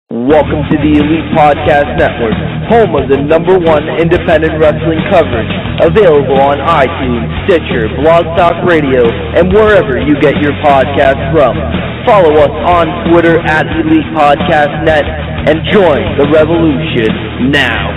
Welcome to the Elite Podcast Network, home of the #1 independent wrestling coverage, available on iTunes, Stitcher, Blog Talk Radio, and wherever you get your podcasts from. Follow us on Twitter at Elite Podcast Net and join the revolution now.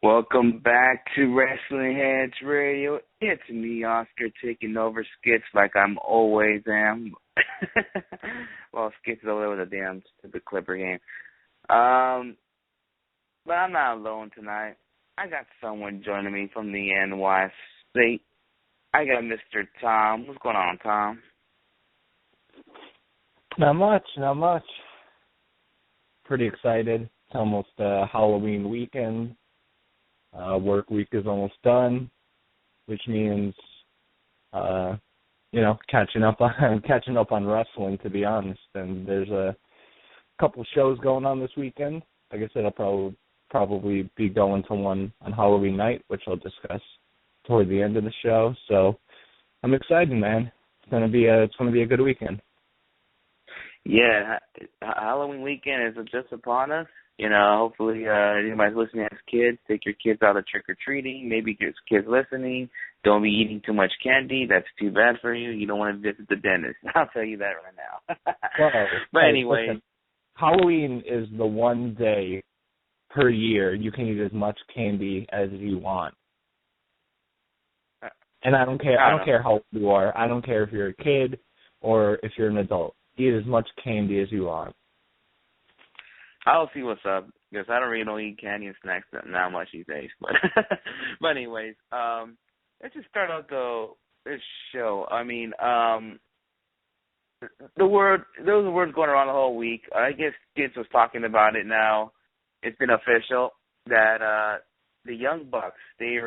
Welcome back to Wrestling Heads Radio. It's me, Oscar, taking over Skits like I'm always am. Well, Skits is over with a damn stupid Clipper game. But I'm not alone tonight. I got someone joining me from the NYC. I got Mr. Tom. What's going on, Tom? Not much. Pretty excited. It's almost Halloween weekend. Work week is almost done, which means, catching up on wrestling, to be honest. And there's a couple shows going on this weekend. Like I said, I'll probably be going to one on Halloween night, which I'll discuss toward the end of the show. So I'm excited, man. It's gonna be a good weekend. Yeah, Halloween weekend is just upon us. Hopefully anybody's listening as kids, take your kids out of trick-or-treating. Maybe your kids listening, don't be eating too much candy. That's too bad for you. You don't want to visit the dentist. I'll tell you that right now. But anyway. Listen, Halloween is the one day per year you can eat as much candy as you want. And I don't care how old you are. I don't care if you're a kid or if you're an adult. Eat as much candy as you want. I'll see what's up, because I don't really eat candy and snacks that much these days. But anyways, let's just start out this show. I mean, there was a word going around the whole week. I guess Skits was talking about it now. It's been official that the Young Bucks, they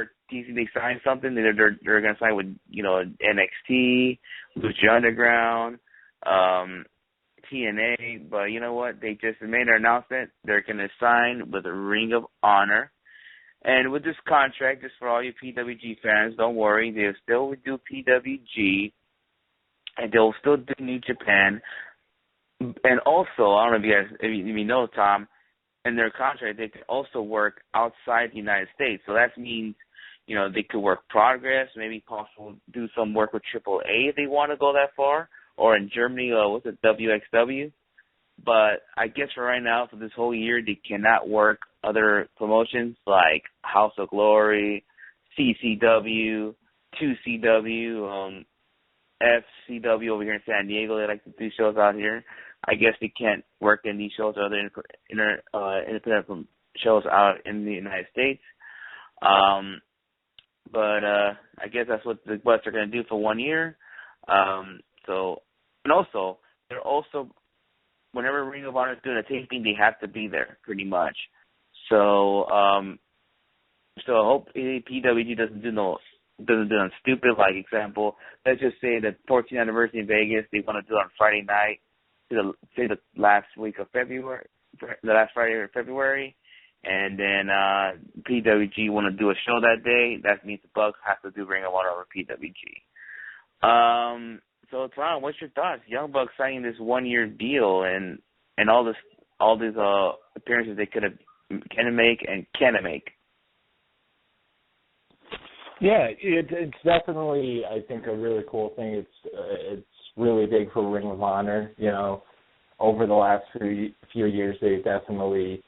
signed something. They're going to sign with NXT, Lucha Underground, TNA, but you know what? They just made an announcement. They're going to sign with a Ring of Honor. And with this contract, just for all you PWG fans, don't worry. They'll still do PWG, and they'll still do New Japan. And also, I don't know if you know, Tom, in their contract, they can also work outside the United States. So that means, they could work Progress, maybe possible do some work with AAA if they want to go that far. Or in Germany, WXW. But I guess for right now, for this whole year, they cannot work other promotions like House of Glory, CCW, 2CW, FCW over here in San Diego. They like to do shows out here. I guess they can't work in these shows or other independent shows out in the United States. But I guess that's what the Bucks are going to do for 1 year. And also, they're also, whenever Ring of Honor is doing a taping, they have to be there, pretty much. So I hope PWG doesn't do nothing stupid. Like, example, let's just say the 14th anniversary in Vegas, they want to do it on Friday night, the last week of February, the last Friday of February, and then PWG want to do a show that day. That means the Bucks have to do Ring of Honor over PWG. So Tom, what's your thoughts? Young Bucks signing this 1 year deal and all these appearances they can make. Yeah, it's definitely, I think, a really cool thing. It's really big for Ring of Honor. Over the last few years, they've definitely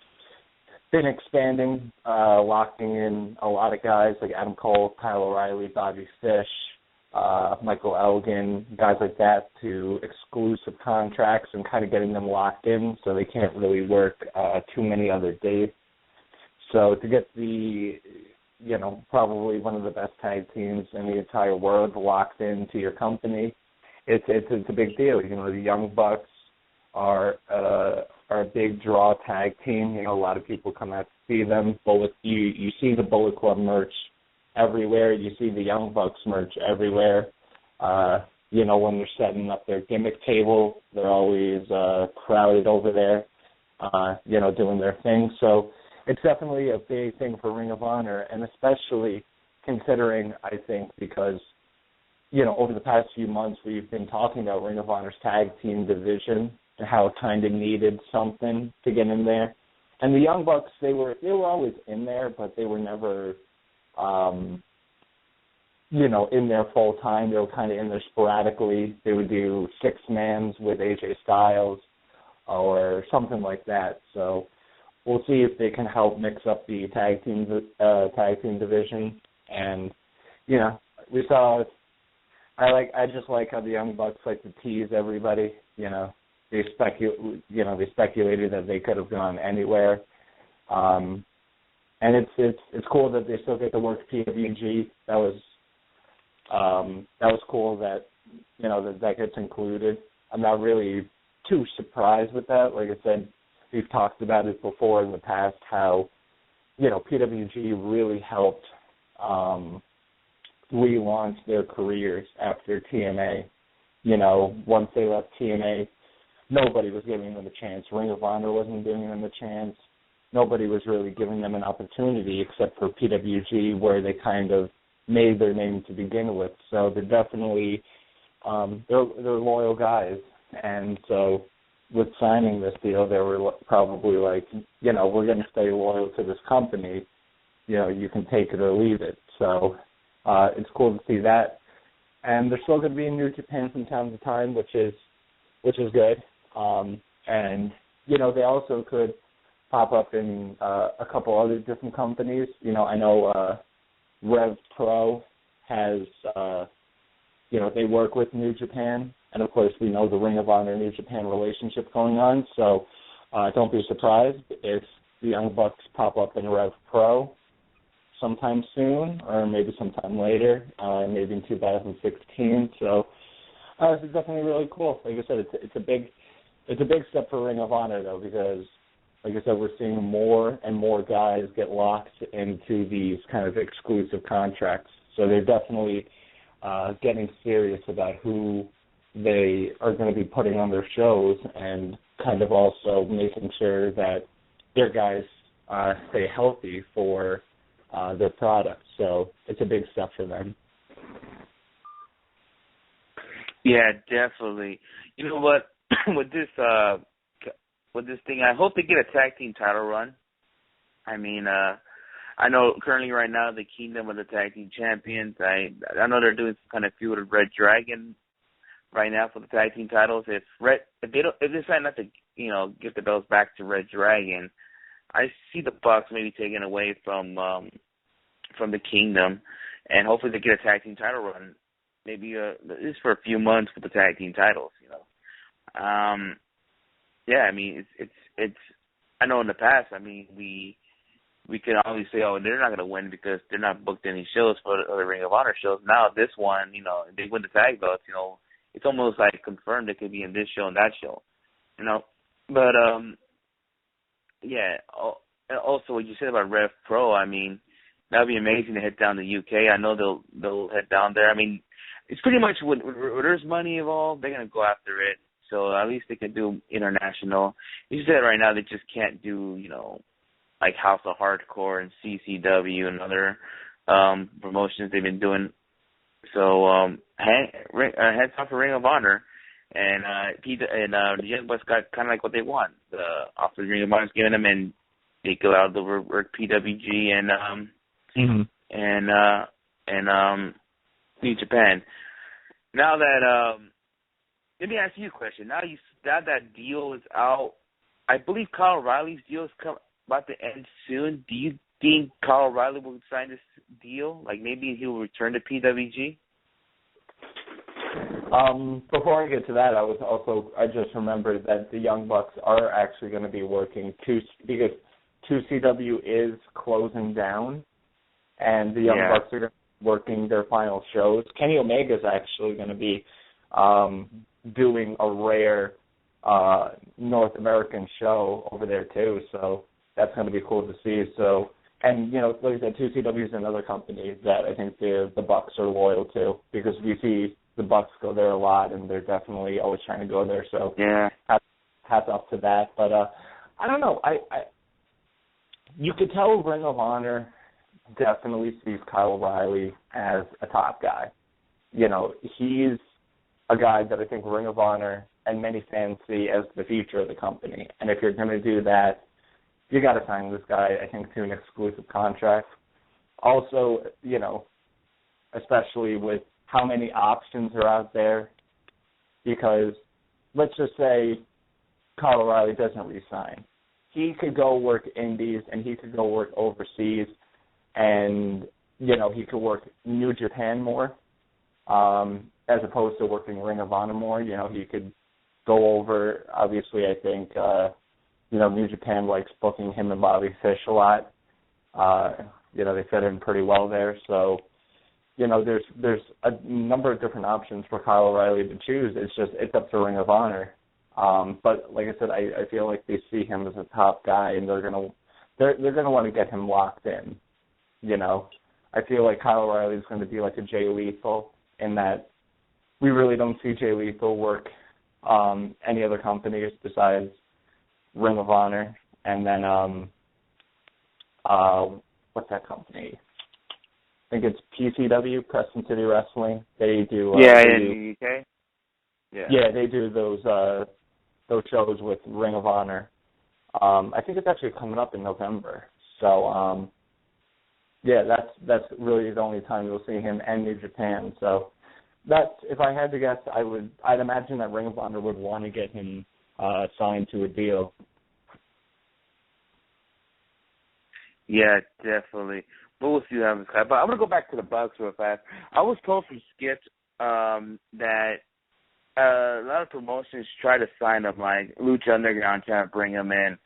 been expanding, locking in a lot of guys like Adam Cole, Kyle O'Reilly, Bobby Fish. Michael Elgin, guys like that, to exclusive contracts and kind of getting them locked in so they can't really work too many other dates. So to get the, probably one of the best tag teams in the entire world locked into your company, it's a big deal. The Young Bucks are a big draw tag team. A lot of people come out to see them. You see the Bullet Club merch everywhere. You see the Young Bucks merch everywhere. When they're setting up their gimmick table, they're always crowded over there, doing their thing. So it's definitely a big thing for Ring of Honor, and especially considering, I think, because, over the past few months we've been talking about Ring of Honor's tag team division and how it kind of needed something to get in there. And the Young Bucks, they were always in there, but they were never, in there full time. They were kind of in there sporadically. They would do 6-mans with AJ Styles or something like that. So we'll see if they can help mix up the tag team division. And we saw. I just like how the Young Bucks like to tease everybody. They speculated that they could have gone anywhere. And it's cool that they still get to work PWG. That was cool that that gets included. I'm not really too surprised with that. Like I said, we've talked about it before in the past how PWG really helped relaunch their careers after TNA. Once they left TNA, nobody was giving them a chance. Ring of Honor wasn't giving them a chance. Nobody was really giving them an opportunity except for PWG, where they kind of made their name to begin with. So they're definitely they're loyal guys. And so with signing this deal, they were probably like, we're going to stay loyal to this company. You can take it or leave it. So it's cool to see that. And they're still going to be in New Japan from time to time, which is good. And they also could pop up in a couple other different companies. I know Rev Pro has, they work with New Japan, and of course we know the Ring of Honor New Japan relationship going on. So don't be surprised if the Young Bucks pop up in Rev Pro sometime soon, or maybe sometime later, maybe in 2016. So this is definitely really cool. Like I said, it's a big step for Ring of Honor, though, because, like I said, we're seeing more and more guys get locked into these kind of exclusive contracts. So they're definitely getting serious about who they are going to be putting on their shows, and kind of also making sure that their guys stay healthy for their products. So it's a big step for them. Yeah, definitely. You know what? with this thing, I hope they get a tag team title run. I mean, I know currently right now the Kingdom are the tag team champions. I know they're doing some kind of feud with Red Dragon right now for the tag team titles. If they decide not to, give the belts back to Red Dragon, I see the Bucks maybe taken away from the Kingdom, and hopefully they get a tag team title run. Maybe just for a few months with the tag team titles, Yeah, I mean, it's. I know in the past, I mean, we can always say, oh, they're not going to win because they're not booked any shows for the Ring of Honor shows. Now this one, they win the tag belts, it's almost like confirmed they could be in this show and that show, But yeah. Also, what you said about Rev Pro, I mean, that would be amazing to head down to the UK. I know they'll head down there. I mean, it's pretty much when there's money involved, they're going to go after it. So at least they can do international. You said right now they just can't do, like House of Hardcore and CCW and other promotions they've been doing. So heads off for Ring of Honor. And the Young Bucks got kind of like what they want. The offer the Ring of Honor's giving them, and they go out to work PWG and New Japan. Now that let me ask you a question. Now that deal is out, I believe Kyle O'Reilly's deal is about to end soon. Do you think Kyle O'Reilly will sign this deal? Like maybe he'll return to PWG? Before I get to that, I just remembered that the Young Bucks are actually going to be working because 2CW is closing down, and the Young Bucks are working their final shows. Kenny Omega is actually going to be doing a rare North American show over there too, so that's going to be cool to see. So, and like I said, 2CW is another company that I think the Bucks are loyal to, because we see the Bucks go there a lot, and they're definitely always trying to go there. So hats off to that. But I don't know. I you could tell Ring of Honor definitely sees Kyle O'Reilly as a top guy. He's a guy that I think Ring of Honor and many fans see as the future of the company. And if you're going to do that, you got to sign this guy, I think, to an exclusive contract. Also, especially with how many options are out there, because let's just say Kyle O'Reilly doesn't re-sign. He could go work indies, and he could go work overseas, and, he could work New Japan more, as opposed to working Ring of Honor more. He could go over, obviously, I think, New Japan likes booking him and Bobby Fish a lot. They fit in pretty well there, so there's a number of different options for Kyle O'Reilly to choose. It's up to Ring of Honor. But like I said, I feel like they see him as a top guy, and they're gonna want to get him locked in. I feel like Kyle O'Reilly is going to be like a Jay Lethal, in that we really don't see Jay Lethal work any other companies besides Ring of Honor, and then what's that company? I think it's PCW, Preston City Wrestling. They do in the UK. Yeah, they do those shows with Ring of Honor. I think it's actually coming up in November. So that's really the only time you'll see him and New Japan. So that's, if I had to guess, I'd imagine that Ring of Honor would want to get him signed to a deal. Yeah, definitely. But we'll see what happens. But I'm going to go back to the Bucks real fast. I was told from Skip that a lot of promotions try to sign him, like Lucha Underground trying to bring him in.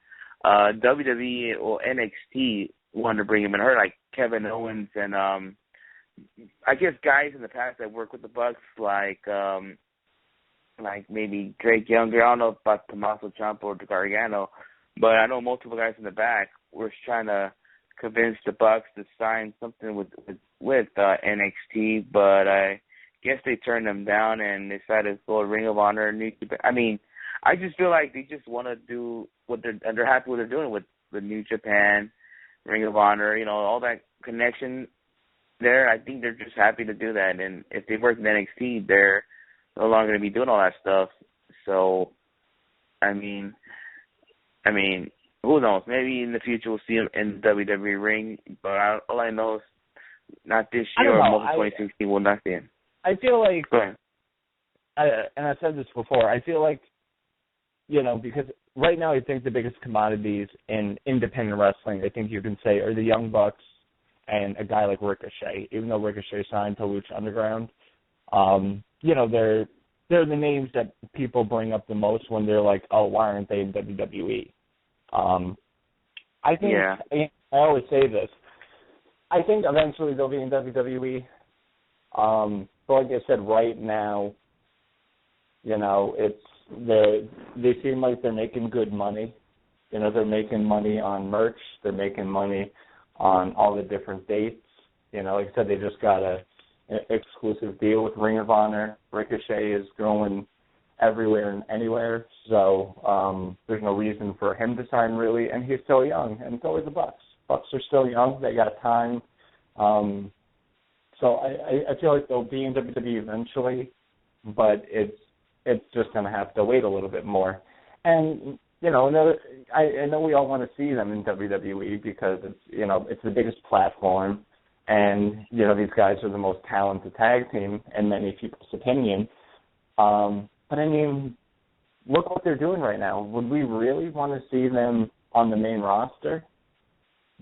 WWE or NXT wanted to bring him in. I heard like Kevin Owens and I guess guys in the past that work with the Bucks, like maybe Drake Younger. I don't know about Tommaso Ciampa or Gargano, but I know multiple guys in the back were trying to convince the Bucks to sign something with NXT, but I guess they turned them down and decided to go to Ring of Honor. I just feel like they just want to do what they're happy with what they're doing with the New Japan, Ring of Honor, all that connection there. I think they're just happy to do that, and if they work in NXT, they're no longer going to be doing all that stuff. So, who knows? Maybe in the future we'll see him in the WWE ring, but all I know is not this year or most of 2016 we'll not see him. I feel like, and I said this before, I feel like, because right now I think the biggest commodities in independent wrestling, I think you can say, are the Young Bucks and a guy like Ricochet. Even though Ricochet signed to Lucha Underground, they're the names that people bring up the most when they're like, oh, why aren't they in WWE? I think, I always say this, I think eventually they'll be in WWE. But like I said, right now, they seem like they're making good money. They're making money on merch. They're making money on all the different dates. Like I said, they just got an exclusive deal with Ring of Honor. Ricochet is growing everywhere and anywhere, so there's no reason for him to sign, really, and he's still young, and so are the Bucks. Bucks are still young. They got time. So I feel like they'll be in WWE eventually, but it's just going to have to wait a little bit more. And, I know we all want to see them in WWE because it's the biggest platform, and, these guys are the most talented tag team in many people's opinion. But look what they're doing right now. Would we really want to see them on the main roster?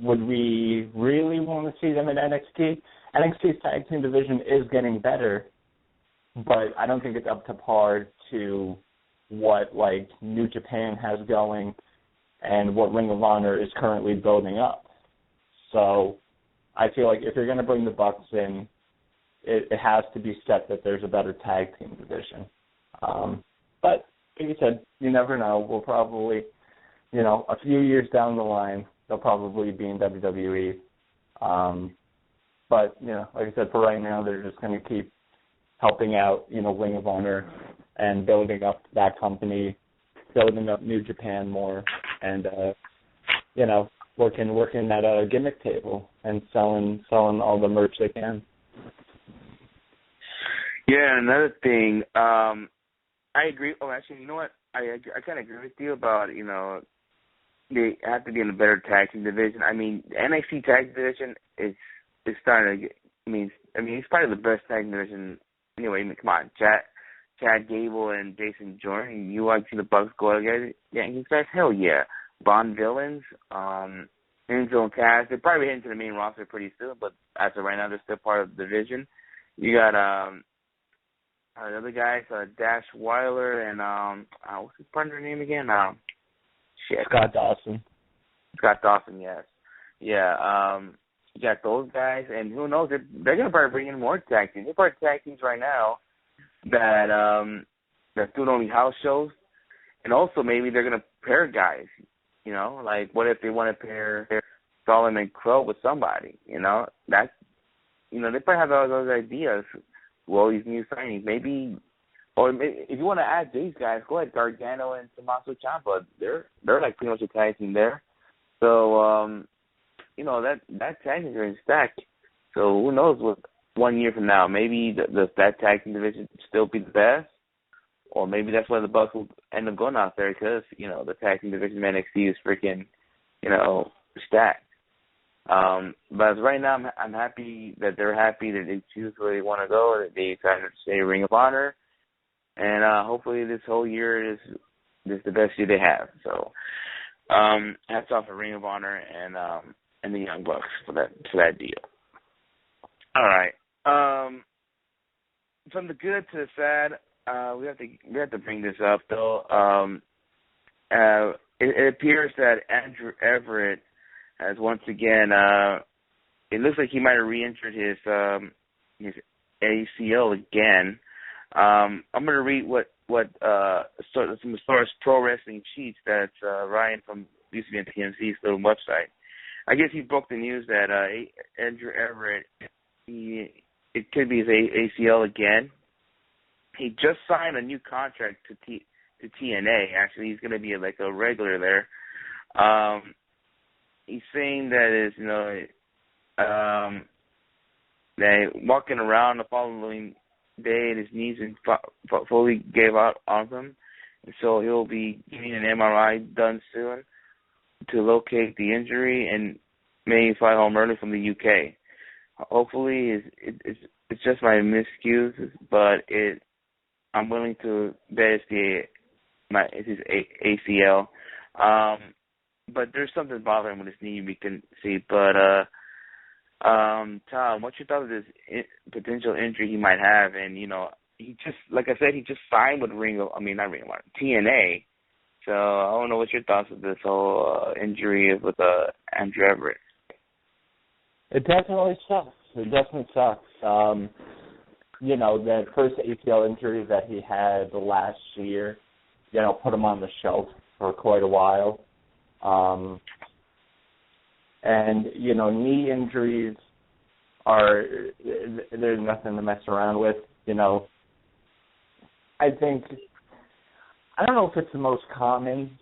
Would we really want to see them in NXT? NXT's tag team division is getting better, but I don't think it's up to par to what, like, New Japan has going and what Ring of Honor is currently building up. So I feel like if you're going to bring the Bucks in, it has to be set that there's a better tag team division. But like you said, you never know. We'll probably, a few years down the line, they'll probably be in WWE. But, like I said, for right now, they're just going to keep helping out, Ring of Honor and building up that company, building up New Japan more, and, working at a gimmick table and selling all the merch they can. Yeah, another thing, I agree. Oh, actually, you know what? I kind of agree with you about, they have to be in a better tag team division. I mean, the NXT tag division is starting to get, it's probably the best tag division. Anyway, come on, Chad Gable and Jason Jordan. You want to see the Bucks go against these guys? Hell yeah. Von Villains, Enzo and Cass. They're probably heading to the main roster pretty soon, but as of right now, they're still part of the division. You got the other guys, Dash Weiler and what's his partner name again? Scott Dawson. Scott Dawson, yes. Yeah, you got those guys, and who knows, they're going to probably bring in more tag teams. They're part of tag teams right now that's doing only house shows, and also maybe they're going to pair guys, like what if they want to pair Solomon Crow with somebody, that's, they probably have all those ideas, all these new signings, maybe, or maybe, if you want to add these guys, go ahead, Gargano and Tommaso Ciampa, they're like pretty much a tag team there, so, that tag team is stacked. So who knows what 1 year from now, maybe that tag team division will still be the best, or maybe that's why the Bucks will end up going out there because, the tag team division of NXT is freaking, stacked. But as right now, I'm happy that they're happy that they choose where they want to go, that they decided to stay Ring of Honor, and hopefully this whole year is the best year they have. So hats off to Ring of Honor and the Young Bucks for that deal. All right. From the good to the sad, we have to bring this up though. It appears that Andrew Everett has once again. It looks like he might have re-injured his ACL again. I'm going to read what some source Pro Wrestling Sheets that's Ryan from used to be on TMZ's little website. I guess he broke the news that Andrew Everett, it could be his ACL again. He just signed a new contract to TNA. Actually, he's going to be like a regular there. He's saying that that walking around the following day and his knees fully gave out on him, and so he'll be getting an MRI done soon to locate the injury and may fly home early from the UK. Hopefully, it's just my miscues, but I'm willing to bet it's his ACL. But there's something bothering with his knee we can see. But Tom, what's your thought of this potential injury he might have? And he just, like I said, he just signed with TNA. So I don't know what's your thoughts of this whole injury with Andrew Everett. It definitely sucks. That first ACL injury that he had last year, put him on the shelf for quite a while. And, knee injuries there's nothing to mess around with. I don't know if it's the most common,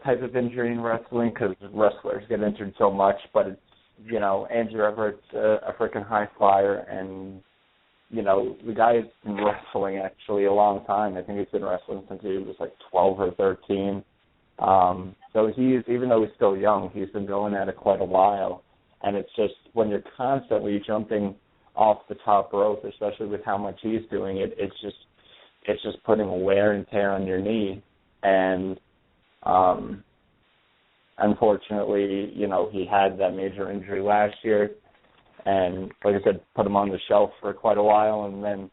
type of injury in wrestling because wrestlers get injured so much, but it's, Andrew Everett's a freaking high flyer, and, the guy's been wrestling actually a long time. I think he's been wrestling since he was like 12 or 13. So even though he's still young, he's been going at it quite a while. And it's just when you're constantly jumping off the top rope, especially with how much he's doing it, it's just putting wear and tear on your knee. And unfortunately, he had that major injury last year. And like I said, put him on the shelf for quite a while. And then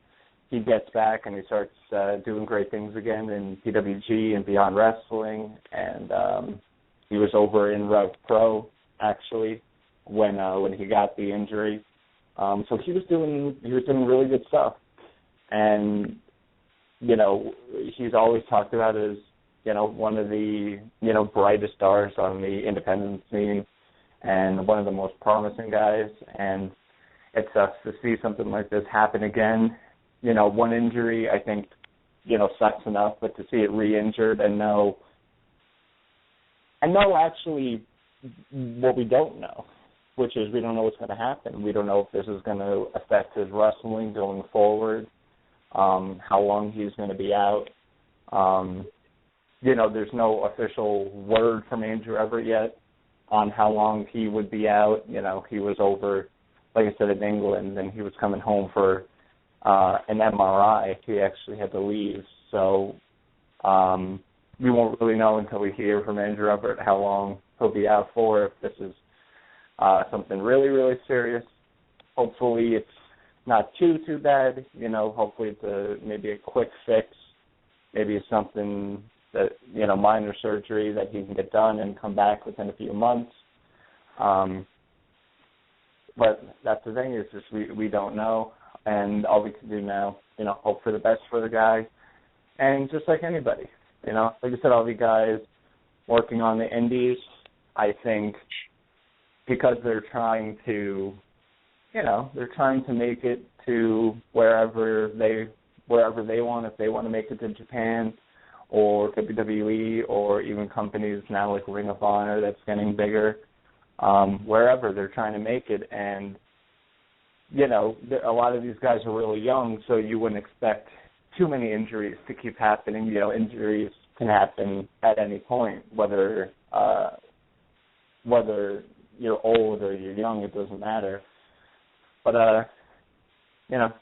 he gets back and he starts doing great things again in PWG and Beyond Wrestling, and he was over in Rev Pro actually when he got the injury. So he was doing really good stuff, and he's always talked about as one of the brightest stars on the independent scene and one of the most promising guys. And it sucks to see something like this happen again. One injury, I think, sucks enough, but to see it re-injured and know actually what we don't know, which is we don't know what's going to happen. We don't know if this is going to affect his wrestling going forward, how long he's going to be out. There's no official word from Andrew Everett yet on how long he would be out. He was over, like I said, in England, and he was coming home for an MRI. He actually had to leave. So we won't really know until we hear from Andrew Everett how long he'll be out for, if this is something really, really serious. Hopefully it's not too bad. Hopefully it's maybe a quick fix. Maybe it's something that, minor surgery that he can get done and come back within a few months. But that's the thing, is just we don't know. And all we can do now, hope for the best for the guy. And just like anybody, like I said, all the guys working on the indies, I think because they're trying to, make it to wherever they want. If they want to make it to Japan or WWE or even companies now like Ring of Honor that's getting bigger, wherever they're trying to make it. And, a lot of these guys are really young, so you wouldn't expect too many injuries to keep happening. Injuries can happen at any point, whether you're old or you're young, it doesn't matter. But,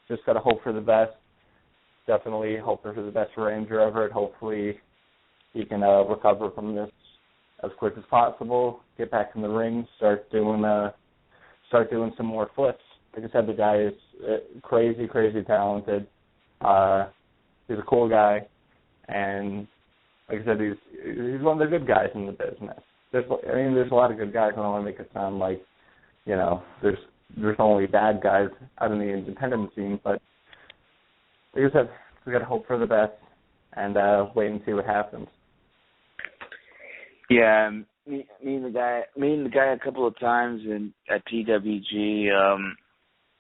just got to hope for the best. Definitely hope for the best for Andrew Everett. Hopefully he can recover from this as quick as possible, get back in the ring, start doing some more flips. Like I said, the guy is crazy, crazy talented. He's a cool guy, and like I said, he's one of the good guys in the business. There's a lot of good guys. I don't want to make it sound like, there's only bad guys out in the independent scene, but like I said, we got to hope for the best and wait and see what happens. Yeah, meeting the guy a couple of times at PWG.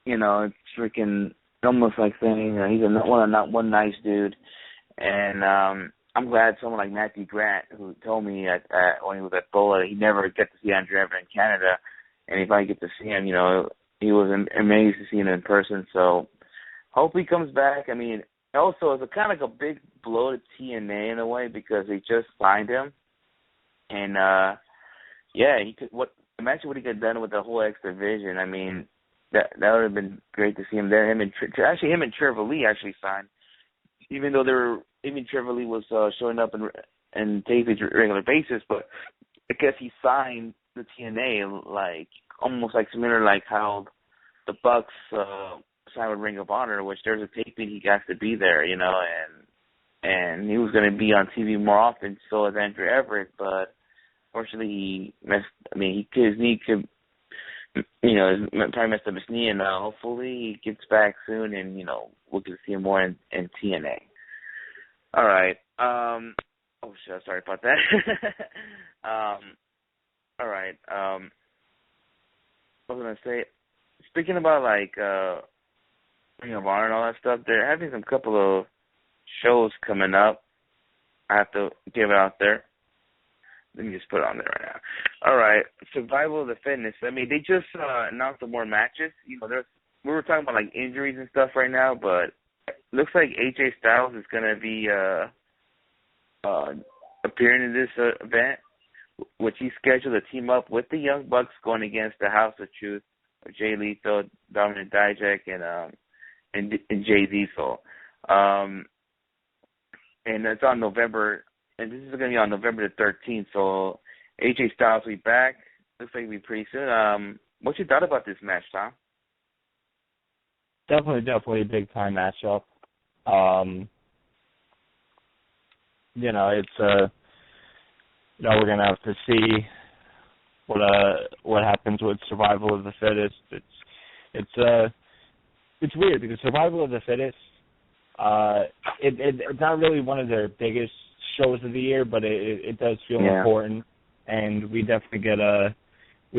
It's freaking almost like saying he's not one nice dude, and I'm glad someone like Matthew Grant, who told me when he was at Bola, he never get to see Andrew Everett in Canada, and if I get to see him, he was amazed to see him in person. So hope he comes back. Also it's kind of like a big blow to TNA in a way, because they just signed him, and he could. Imagine what he could have done with the whole X division. That would have been great to see him there. Him and Trevor Lee actually signed, even though Trevor Lee was showing up and taping on a regular basis. But I guess he signed the TNA almost like similar like how the Bucks signed with Ring of Honor, which there's a taping he has to be there, and he was going to be on TV more often. So as Andrew Everett, but fortunately his knee could. Probably messed up his knee, and hopefully he gets back soon, and we'll get to see him more in TNA. All right. Sorry about that. All right. I was gonna say, speaking about Ring of Honor and all that stuff, they're having some couple of shows coming up. I have to give it out there. Let me just put it on there right now. All right, Survival of the Fitness. They just announced some more matches. We were talking about injuries and stuff right now, but it looks like AJ Styles is going to be appearing in this event, which he's scheduled to team up with the Young Bucks going against the House of Truth of Jay Lethal, Dominic Dijak, and Jay Diesel. And it's on November. And this is going to be on November the 13th, so AJ Styles will be back. Looks like it'll be pretty soon. What you thought about this match, Tom? Definitely a big-time matchup. It's we're gonna have to see what happens with survival of the fittest. It's weird because survival of the fittest, it's not really one of their biggest shows of the year, but it does feel important, and we definitely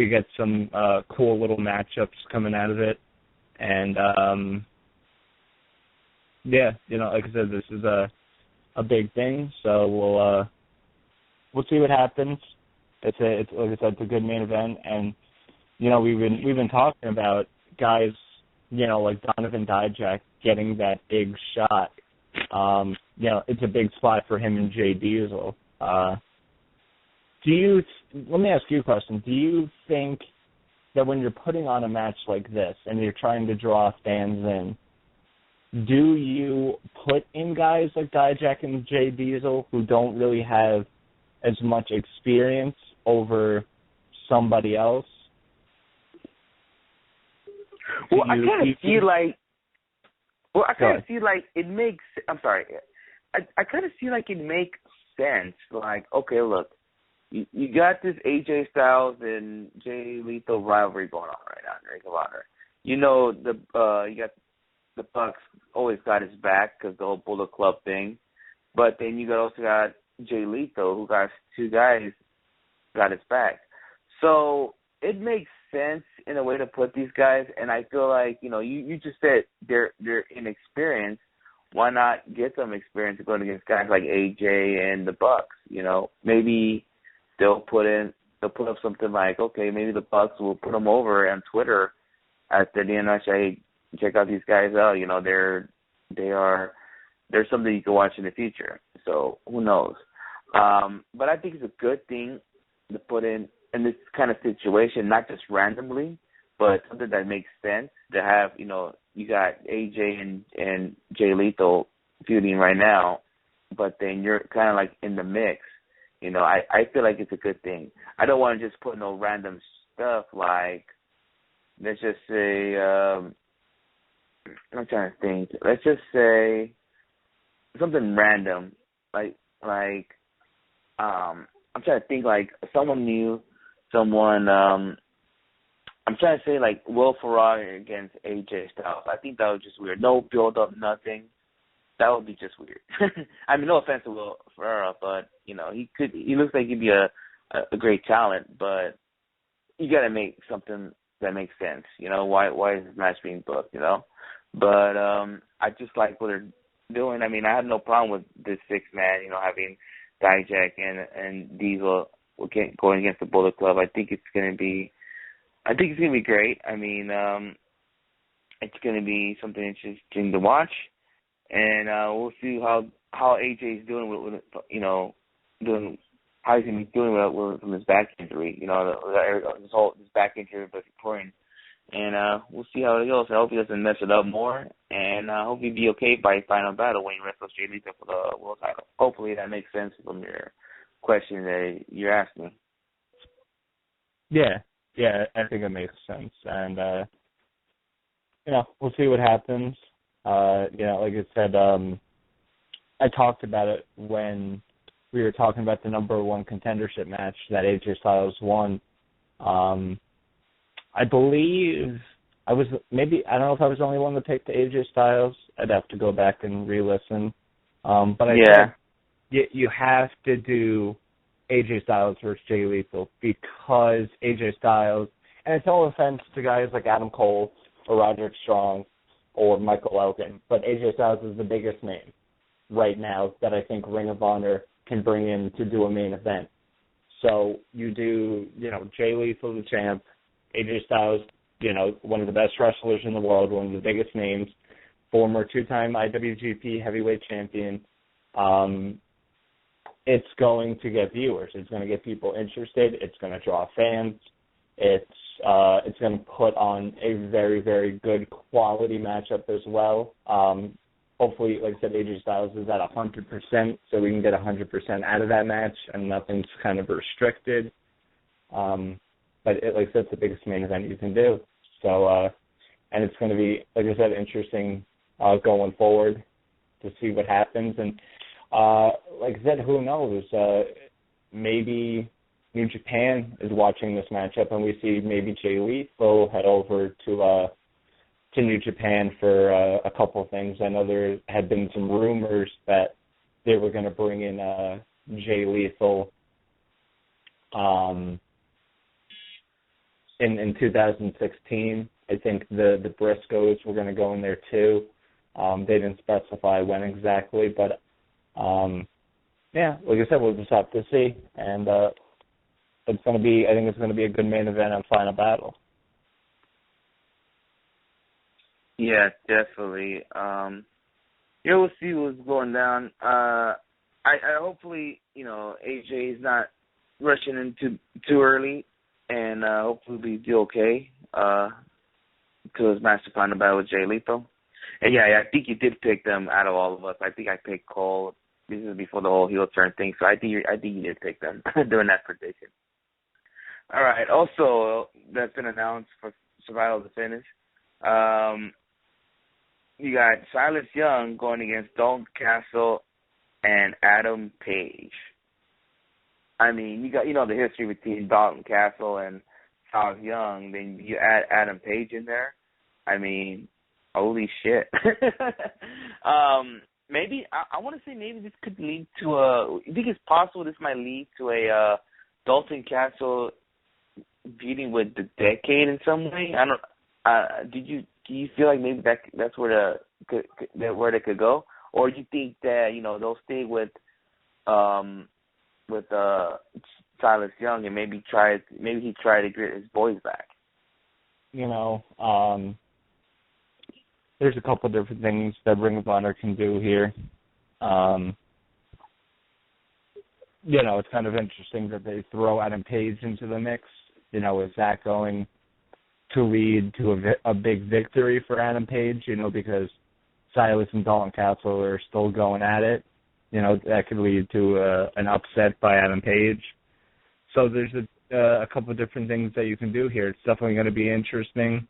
get some cool little matchups coming out of it, and like I said, this is a big thing, so we'll see what happens. It's like I said, it's a good main event, and we've been talking about guys, like Donovan Dijak getting that big shot. It's a big spot for him and Jay Diesel. Let me ask you a question. Do you think that when you're putting on a match like this and you're trying to draw fans in, do you put in guys like Dijak and Jay Diesel who don't really have as much experience over somebody else? Well, I kind of feel like it makes. I'm sorry. I kind of feel like it makes sense. Like, okay, look, you got this AJ Styles and Jay Lethal rivalry going on right now in Ring of Honor. You got the Bucks always got his back because the whole Bullet Club thing, but then you also got Jay Lethal, who got two guys got his back. So it makes sense in a way to put these guys, and I feel like, you just said they're inexperienced. Why not get some experience going against guys like AJ and the Bucks? Maybe they'll put up something like, okay, maybe the Bucks will put them over on Twitter at the DNS. Check out these guys out. There's something you can watch in the future. So who knows? But I think it's a good thing to put in this kind of situation, not just randomly, but something that makes sense to have. You got AJ and Jay Lethal feuding right now, but then you're kind of like in the mix. I feel like it's a good thing. I don't want to just put no random stuff like, let's just say, I'm trying to think. Let's just say something random, like I'm trying to think like someone new, I'm trying to say like Will Ferrari against AJ Styles. I think that was just weird. No build up, nothing. That would be just weird. I mean, no offense to Will Ferrari, but he looks like he'd be a great talent, but you got to make something that makes sense. Why is this match being booked? But I just like what they're doing. I mean, I have no problem with this 6-man. Having Dijak and Diesel going against the Bullet Club. I think it's gonna be great. I mean, it's gonna be something interesting to watch, and we'll see how AJ is doing with how he's gonna be doing with his back injury. This back injury was important. And we'll see how it goes. I hope he doesn't mess it up more. And I hope he'll be okay by final battle when he wrestles Jay Lethal for the world title. Hopefully that makes sense from your question that you're asking. Yeah, I think it makes sense. And, we'll see what happens. Like I said, I talked about it when we were talking about the number one contendership match that AJ Styles won. I believe I don't know if I was the only one that picked AJ Styles. I'd have to go back and re-listen. But I said you have to do AJ Styles versus Jay Lethal because AJ Styles, and it's no offense to guys like Adam Cole or Roderick Strong or Michael Elgin, but AJ Styles is the biggest name right now that I think Ring of Honor can bring in to do a main event. So you do, Jay Lethal, the champ, AJ Styles, one of the best wrestlers in the world, one of the biggest names, former 2-time IWGP heavyweight champion. It's going to get viewers. It's going to get people interested. It's going to draw fans. It's going to put on a very, very good quality matchup as well. Hopefully, like I said, AJ Styles is at 100%, so we can get 100% out of that match, and nothing's kind of restricted. But like I said, it's the biggest main event you can do. So, and it's going to be, like I said, interesting going forward to see what happens. And like I said, who knows? Maybe New Japan is watching this matchup, and we see maybe Jay Lethal head over to New Japan for a couple of things. I know there had been some rumors that they were going to bring in Jay Lethal in 2016. I think the Briscoes were going to go in there too. They didn't specify when exactly, but yeah, like I said, we'll just have to see. And it's going to be, I think it's going to be a good main event and final battle. Yeah, definitely. Yeah, we'll see what's going down. I hopefully, AJ is not rushing in too early, and hopefully we do okay to his match to final battle with Jay Lethal. And yeah, I think you did pick them out of all of us. I think I picked Cole. This is before the whole heel turn thing, so I think you did pick them during that prediction. All right. Also, that's been announced for Survival to Finish. You got Silas Young going against Dalton Castle and Adam Page. I mean, you got the history between Dalton Castle and Silas Young. Then you add Adam Page in there. I mean, holy shit. Maybe I want to say maybe this could lead to a. You think it's possible this might lead to a Dalton Castle beating with the Decade in some way? I don't. Do you feel like maybe that's where they could go, or do you think that they'll stay with Silas Young and maybe he try to get his boys back? There's a couple different things that Ring of Honor can do here. It's kind of interesting that they throw Adam Page into the mix. Is that going to lead to a big victory for Adam Page? Because Silas and Dalton Castle are still going at it. That could lead to an upset by Adam Page. So there's a couple of different things that you can do here. It's definitely going to be interesting.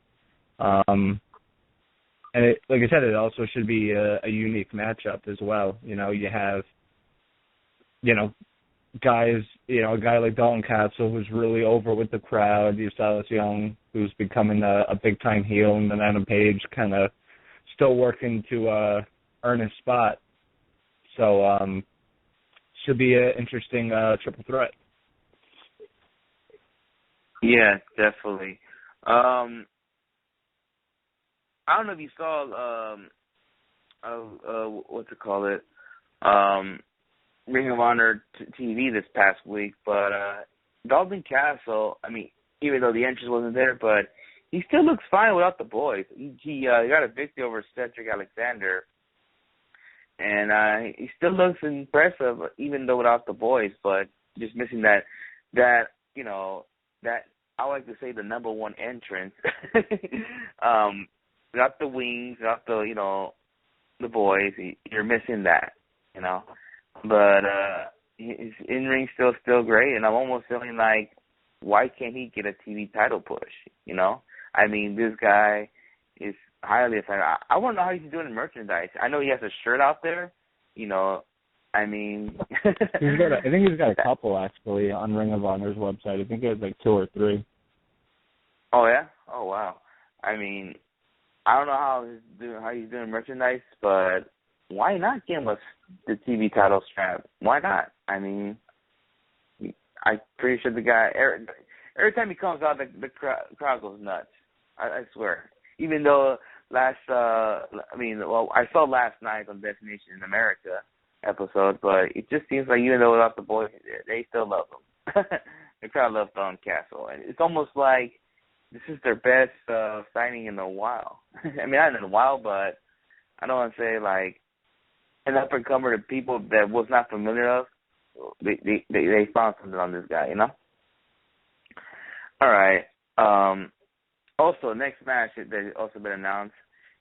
And like I said, it also should be a unique matchup as well. You have, guys, a guy like Dalton Castle who's really over with the crowd. You have Silas Young who's becoming a big-time heel, and then Adam Page kind of still working to earn his spot. So should be an interesting triple threat. Yeah, definitely. I don't know if you saw what's it called it, Ring of Honor TV this past week, but Dalton Castle, I mean, even though the entrance wasn't there, but he still looks fine without the boys. He got a victory over Cedric Alexander, and he still looks impressive even though without the boys, but just missing that I like to say the number one entrance. Without the wings, without the boys, you're missing that, But his in-ring still great, and I'm almost feeling like, why can't he get a TV title push, I mean, this guy is highly effective. I want to know how he's doing merchandise. I know he has a shirt out there, I mean. I think he's got a couple, actually, on Ring of Honor's website. I think he has like 2 or 3. Oh, yeah? Oh, wow. I mean, I don't know how he's doing merchandise, but why not give us the TV title strap? Why not? I mean, I'm pretty sure the guy every time he comes out, the crowd goes nuts. I swear. Even though I saw last night on Destination in America episode, but it just seems like even though without the boys, they still love him. The crowd loves Dalton Castle, and it's almost like this is their best signing in a while. I mean, not in a while, but I don't want to say like an up-and-comer to people that was not familiar of. They found something on this guy, All right. Also, next match that has also been announced,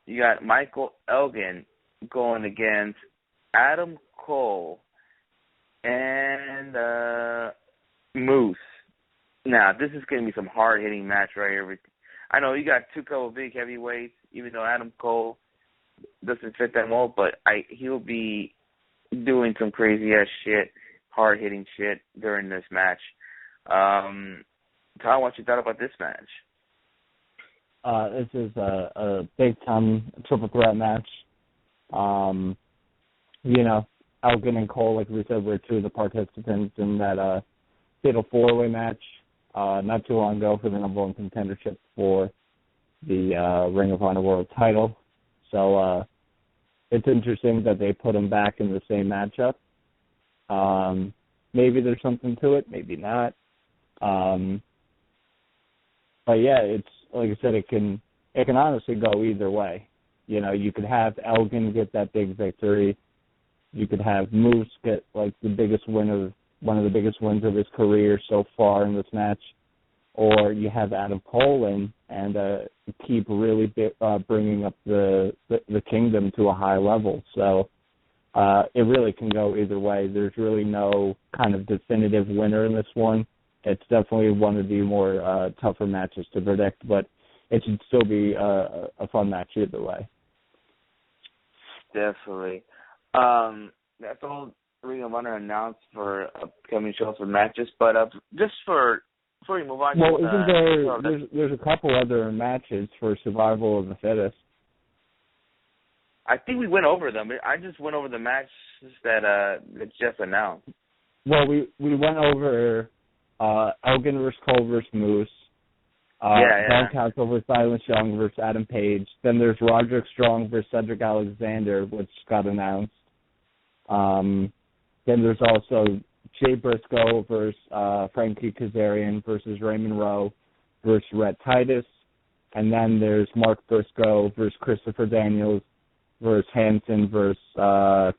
you got Michael Elgin going against Adam Cole and Moose. Now, this is going to be some hard-hitting match right here. I know you got two couple big heavyweights, even though Adam Cole doesn't fit that mold, but he'll be doing some crazy ass shit, hard hitting shit during this match. Tom, what you thought about this match? This is a big time triple threat match. Elgin and Cole, like we said, were two of the participants in that fatal four-way match not too long ago for the number one contendership for the Ring of Honor World title. So it's interesting that they put them back in the same matchup. Maybe there's something to it, maybe not. But yeah, it's like I said, it can honestly go either way. You could have Elgin get that big victory. You could have Moose get like one of the biggest wins of his career so far in this match, or you have Adam Cole in and keep really bringing up the Kingdom to a high level. So it really can go either way. There's really no kind of definitive winner in this one. It's definitely one of the more tougher matches to predict, but it should still be a fun match either way. Definitely. That's all Ring of Honor announced for upcoming shows for matches, but just before we move on. Well, isn't there's a couple other matches for Survival of the Fittest? I think we went over them. I just went over the matches that Jeff announced. Well, we went over Elgin versus Cole versus Moose. Don Council versus Silas Young versus Adam Page. Then there's Roderick Strong versus Cedric Alexander, which got announced. Then there's also Jay Briscoe versus Frankie Kazarian versus Raymond Rowe versus Rhett Titus. And then there's Mark Briscoe versus Christopher Daniels versus Hanson versus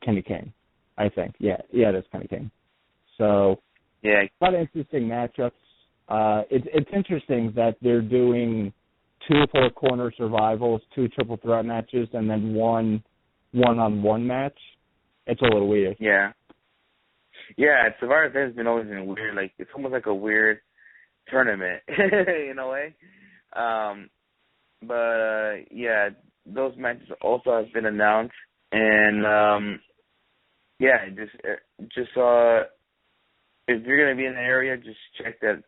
Kenny King, I think. Yeah, that's Kenny King. So, yeah, a lot of interesting matchups. It's interesting that they're doing 2 four-corner survivals, 2 triple threat matches, and then one one-on-one match. It's a little weird. Yeah, Survivor has been always been weird. Like, it's almost like a weird tournament in a way. But yeah, those matches also have been announced, and just if you're gonna be in the area, just go to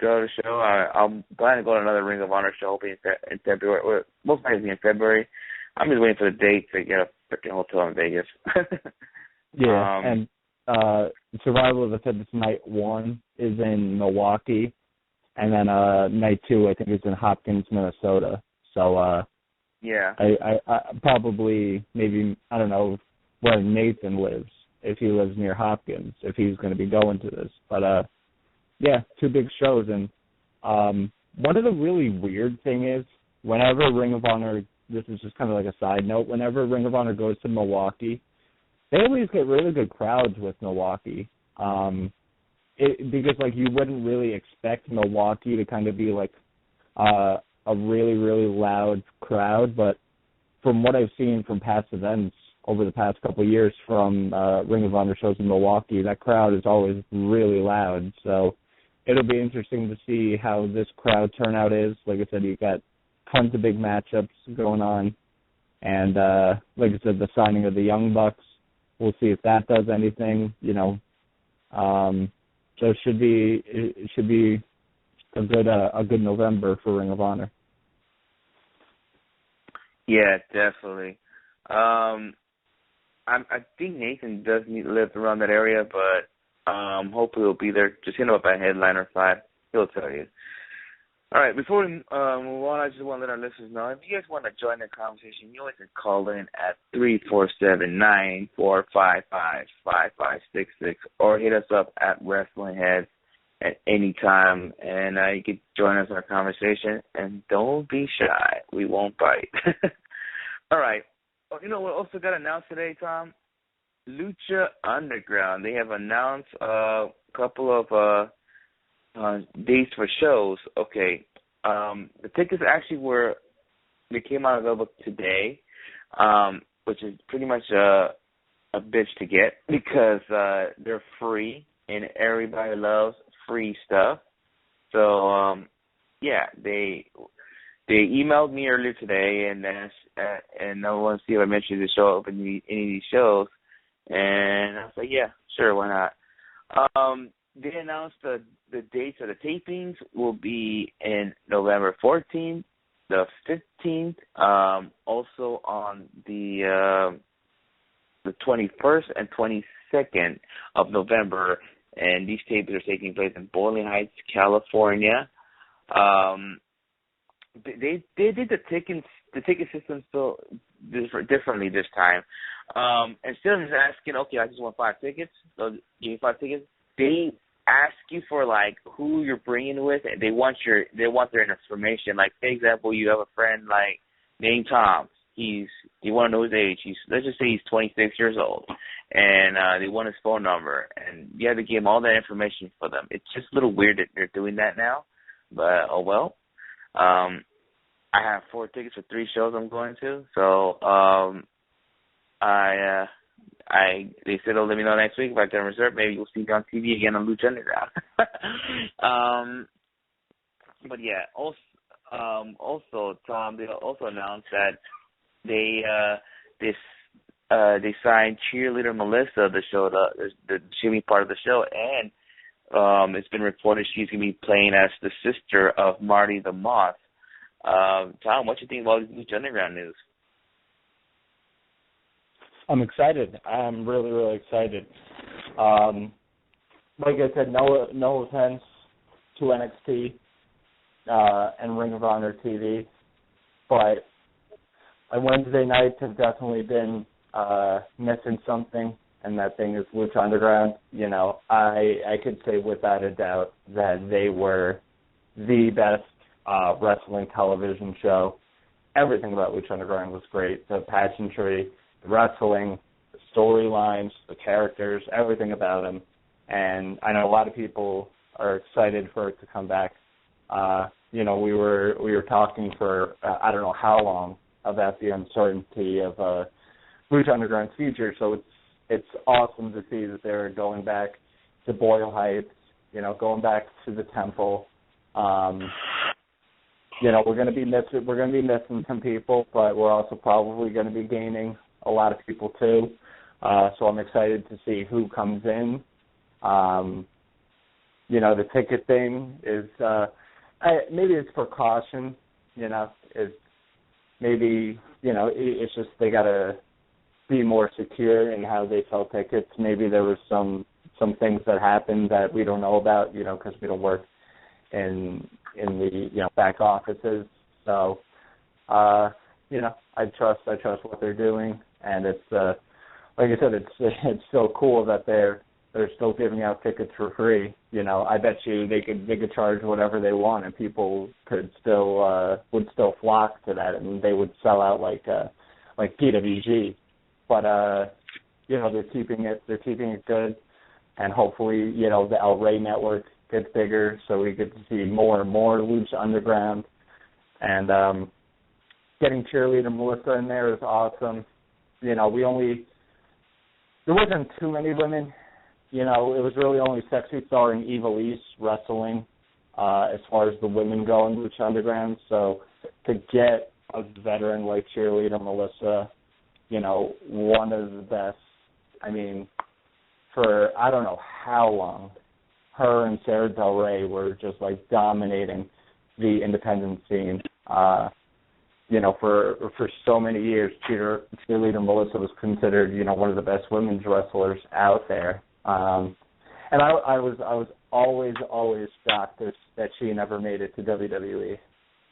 the show. I'll plan to go to another Ring of Honor show, hopefully in February. Or most likely in February. I'm just waiting for the date to get a freaking hotel in Vegas. Yeah, and Survival of the Fittest Night 1 is in Milwaukee, and then Night 2 I think is in Hopkins, Minnesota. So yeah, I probably maybe I don't know where Nathan lives, if he lives near Hopkins, if he's going to be going to this. But, 2 big shows. And one of the really weird thing is, whenever Ring of Honor, this is just kind of like a side note, whenever Ring of Honor goes to Milwaukee, they always get really good crowds with Milwaukee. Because, like, you wouldn't really expect Milwaukee to kind of be, like, a really, really loud crowd. But from what I've seen from past events, over the past couple of years from Ring of Honor shows in Milwaukee, that crowd is always really loud. So it'll be interesting to see how this crowd turnout is. Like I said, you've got tons of big matchups going on. And like I said, the signing of the Young Bucks, we'll see if that does anything, So it should be a good November for Ring of Honor. Yeah, definitely. I think Nathan does live around that area, but hopefully he'll be there. Just hit him up at Headliner 5. He'll tell you. All right, before we move on, I just want to let our listeners know, if you guys want to join the conversation, you always can call in at 347-9455-5566 or hit us up at Wrestling Heads at any time, and you can join us in our conversation. And don't be shy. We won't bite. All right. You know what also got announced today, Tom? Lucha Underground. They have announced a couple of dates for shows. Okay. The tickets actually they came out available today, which is pretty much a bitch to get because they're free and everybody loves free stuff. So, they they emailed me earlier today and I want to see if I mentioned the show up in any of these shows, and I was like, yeah, sure, why not? They announced the dates of the tapings will be in November 14th, the 15th, also on the 21st and 22nd of November, and these tapings are taking place in Boiling Heights, California. They did the ticket system still differently this time. Instead of just asking, okay, I just want 5 tickets, so give me 5 tickets, they ask you for like who you're bringing with, and they want their information. Like, for example, you have a friend like named Tom. You want to know his age. Let's just say he's 26 years old, and they want his phone number, and you have to give them all that information for them. It's just a little weird that they're doing that now, but oh well. I have 4 tickets for 3 shows I'm going to, so they said they'll let me know next week if I can reserve. Maybe you'll see me on TV again on Lucha Underground. But yeah, also Tom, they also announced that they signed cheerleader Melissa to show the Jimmy part of the show, and it's been reported she's gonna be playing as the sister of Marty the Moth. Tom, what you think about this Lucha Underground news? I'm excited. I'm really, really excited. Like I said, no offense to NXT and Ring of Honor TV, but Wednesday nights have definitely been missing something, and that thing is Lucha Underground. You know, I could say without a doubt that they were the best wrestling television show. Everything about Lucha Underground was great. The pageantry, the wrestling, the storylines, the characters, everything about them. And I know a lot of people are excited for it to come back. You know, we were talking for I don't know how long about the uncertainty of Lucha Underground's future. So it's awesome to see that they're going back to Boyle Heights. You know, going back to the Temple. You know, we're going to be missing some people, but we're also probably going to be gaining a lot of people too. So I'm excited to see who comes in. You know, the ticket thing is maybe it's precaution. You know, it's maybe, you know, it's just they got to be more secure in how they sell tickets. Maybe there was some things that happened that we don't know about, you know, because we don't work in the, you know, back offices. So, you know, I trust what they're doing, and it's like I said, it's so cool that they're still giving out tickets for free. You know, I bet you they could charge whatever they want, and people would still flock to that, and they would sell out like PWG. But you know, they're keeping it good, and hopefully, you know, the El Rey network gets bigger, so we get to see more and more Lucha Underground. And getting cheerleader Melissa in there is awesome. You know, there wasn't too many women. You know, it was really only Sexy Star and Evilise wrestling as far as the women go in Lucha Underground. So to get a veteran like cheerleader Melissa, you know, one of the best, I mean, for I don't know how long, her and Sarah Del Rey were just like dominating the independent scene. You know, for so many years, cheerleader Melissa was considered, you know, one of the best women's wrestlers out there. And I was always shocked that she never made it to WWE.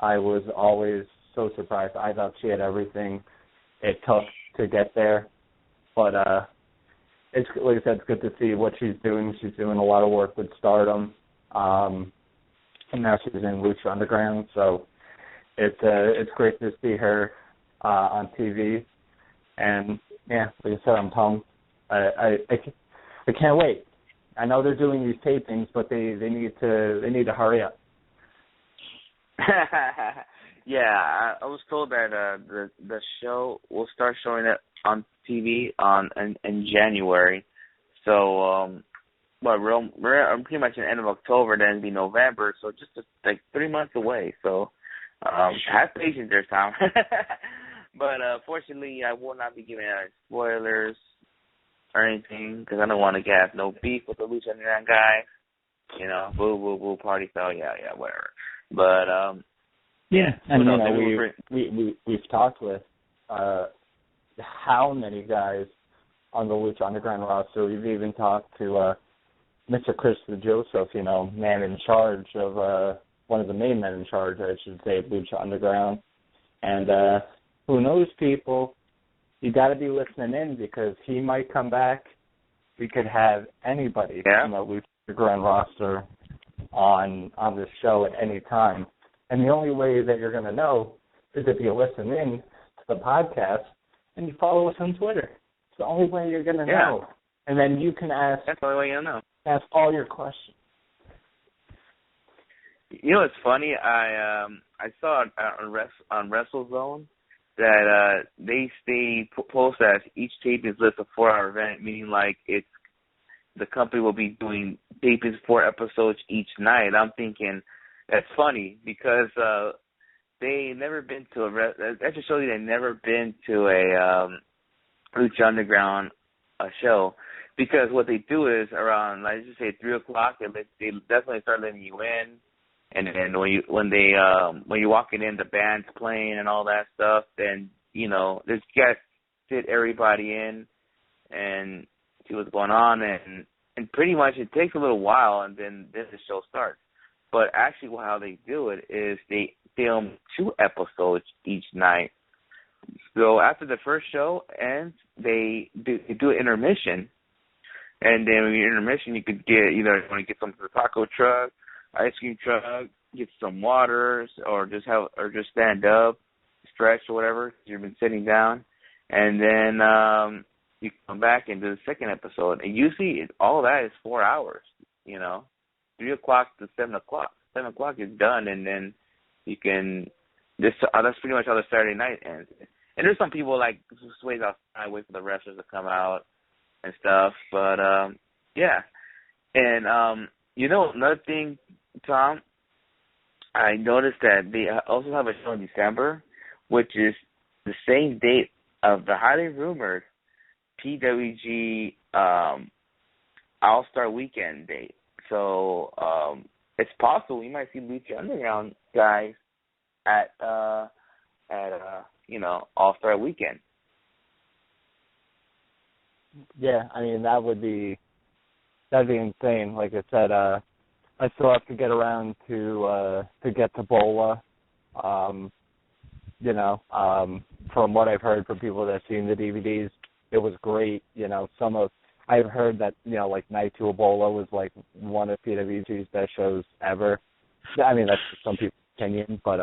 I was always so surprised. I thought she had everything it took to get there. But it's, like I said, it's good to see what she's doing. She's doing a lot of work with Stardom, and now she's in Lucha Underground. So it's great to see her on TV. And yeah, like I said, I'm pumped. I can't wait. I know they're doing these tapings, but they need to hurry up. Yeah, I was told that the show will start showing it on TV in January. So, we're pretty much in the end of October. Then it'll be November. So just like 3 months away. So, Have patience there, Tom. But fortunately, I will not be giving out spoilers or anything because I don't want to get no beef with the Lucha Underground guy. You know, boo, boo, boo, party foul, yeah, whatever. But yeah, and we've talked with how many guys on the Lucha Underground roster. We've even talked to Mr. Chris Joseph, man in charge of one of the main men in charge, I should say, of Lucha Underground. And who knows, people, you got to be listening in because he might come back. We could have anybody on the Lucha Underground roster on this show at any time. And the only way that you're going to know is if you listen in to the podcast and you follow us on Twitter. It's the only way you're going to know. And then you can ask. That's the only way you'll know. Ask all your questions. You know what's funny? I saw on WrestleZone that they post that each tapings list a 4-hour event, meaning like the company will be doing tapings 4 episodes each night. I'm thinking that's funny because they never been to that just shows you they've never been to a Lucha Underground show. Because what they do is around, let's just say 3 o'clock, they definitely start letting you in, and then when you're walking in, the band's playing and all that stuff, then just fit everybody in and see what's going on, and pretty much it takes a little while, and then the show starts. But actually, how they do it is they film 2 episodes each night. So after the first show ends, they do an intermission. And then when you're intermission, you could get you want to get some from the taco truck, ice cream truck, get some water, or just stand up, stretch or whatever. You've been sitting down, and then you come back and do the second episode. And usually, all that is 4 hours. 3 o'clock to 7 o'clock. 7 o'clock is done, and then you can. That's pretty much how the Saturday night ends. And there's some people like just wait outside, wait for the wrestlers to come out and stuff, but yeah. And another thing, Tom, I noticed that they also have a show in December, which is the same date of the highly rumored PWG All-Star Weekend date. So it's possible we might see Lucha Underground guys at All-Star Weekend. Yeah, I mean that'd be insane. Like I said, I still have to get around to get to Bola. From what I've heard from people that have seen the DVDs, it was great. I've heard that like Night to Ebola was like one of PWG's best shows ever. I mean that's some people's opinion, but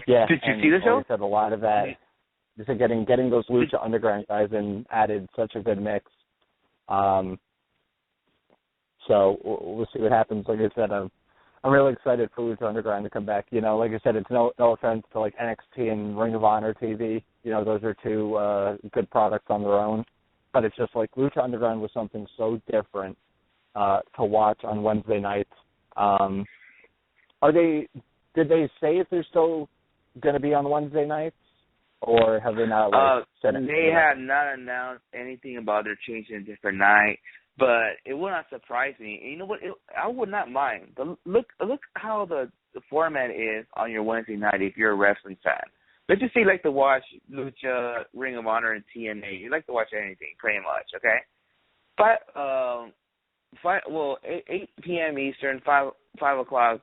yeah. Did you see the show? Like I said, a lot of that. Just getting those Lucha Underground guys in added such a good mix. So we'll see what happens. Like I said, I'm really excited for Lucha Underground to come back. Like I said, it's no offense to like NXT and Ring of Honor TV. Those are 2 good products on their own. But it's just like Lucha Underground was something so different to watch on Wednesday nights. Did they say if they're still going to be on Wednesday nights? Or have they not said anything? They have not announced anything about their changing a different night, but it would not surprise me. And you know what? I would not mind. Look how the format is on your Wednesday night if you're a wrestling fan. Let's just say you like to watch Lucha, Ring of Honor, and TNA. You like to watch anything, pretty much, okay? But 8 p.m. Eastern, 5 o'clock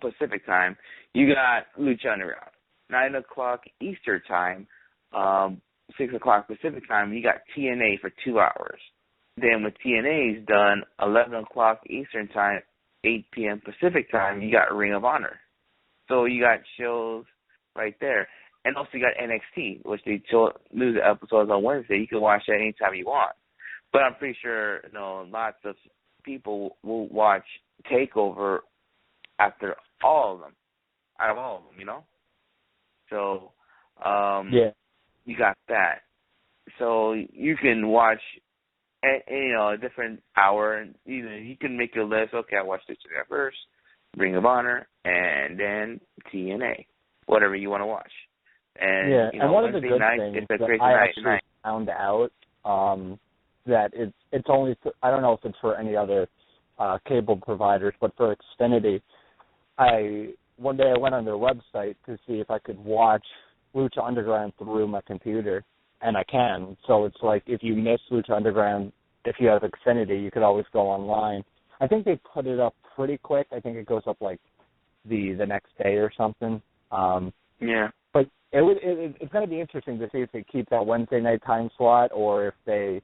Pacific time, you got Lucha Underground. 9 o'clock Eastern time, 6 o'clock Pacific time, you got TNA for 2 hours. Then when TNA is done, 11 o'clock Eastern time, 8 p.m. Pacific time, you got Ring of Honor. So you got shows right there. And also you got NXT, which they lose the episodes on Wednesday. You can watch that anytime you want. But I'm pretty sure lots of people will watch TakeOver after all of them, out of all of them, So, you got that. So you can watch, a different hour. And you can make your list. Okay, I watched this first. Ring of Honor, and then TNA, whatever you want to watch. And yeah, you know, and one Wednesday of the good night, things it's a that crazy I night actually tonight. found out that it's only I don't know if it's for any other cable providers, but for Xfinity, one day I went on their website to see if I could watch Lucha Underground through my computer, and I can. So it's like if you miss Lucha Underground, if you have Xfinity, you could always go online. I think they put it up pretty quick. I think it goes up like the next day or something. Yeah. But it's going to be interesting to see if they keep that Wednesday night time slot or if they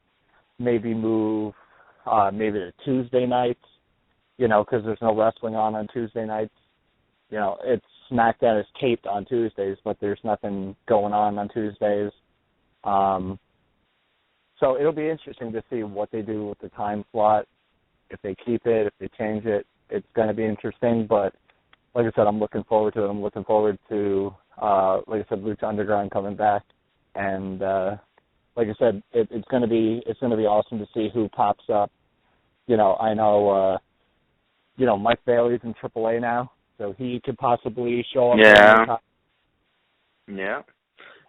maybe move maybe to Tuesday nights, you know, because there's no wrestling on Tuesday nights. You know, it's SmackDown is taped on Tuesdays, but there's nothing going on Tuesdays. So it'll be interesting to see what they do with the time slot. If they keep it, if they change it, it's going to be interesting. But like I said, I'm looking forward to it. I'm looking forward to, like I said, Lucha Underground coming back. And like I said, it's going to be awesome to see who pops up. You know, I know, you know, Mike Bailey's in AAA now, so he could possibly show up. Yeah. Yeah.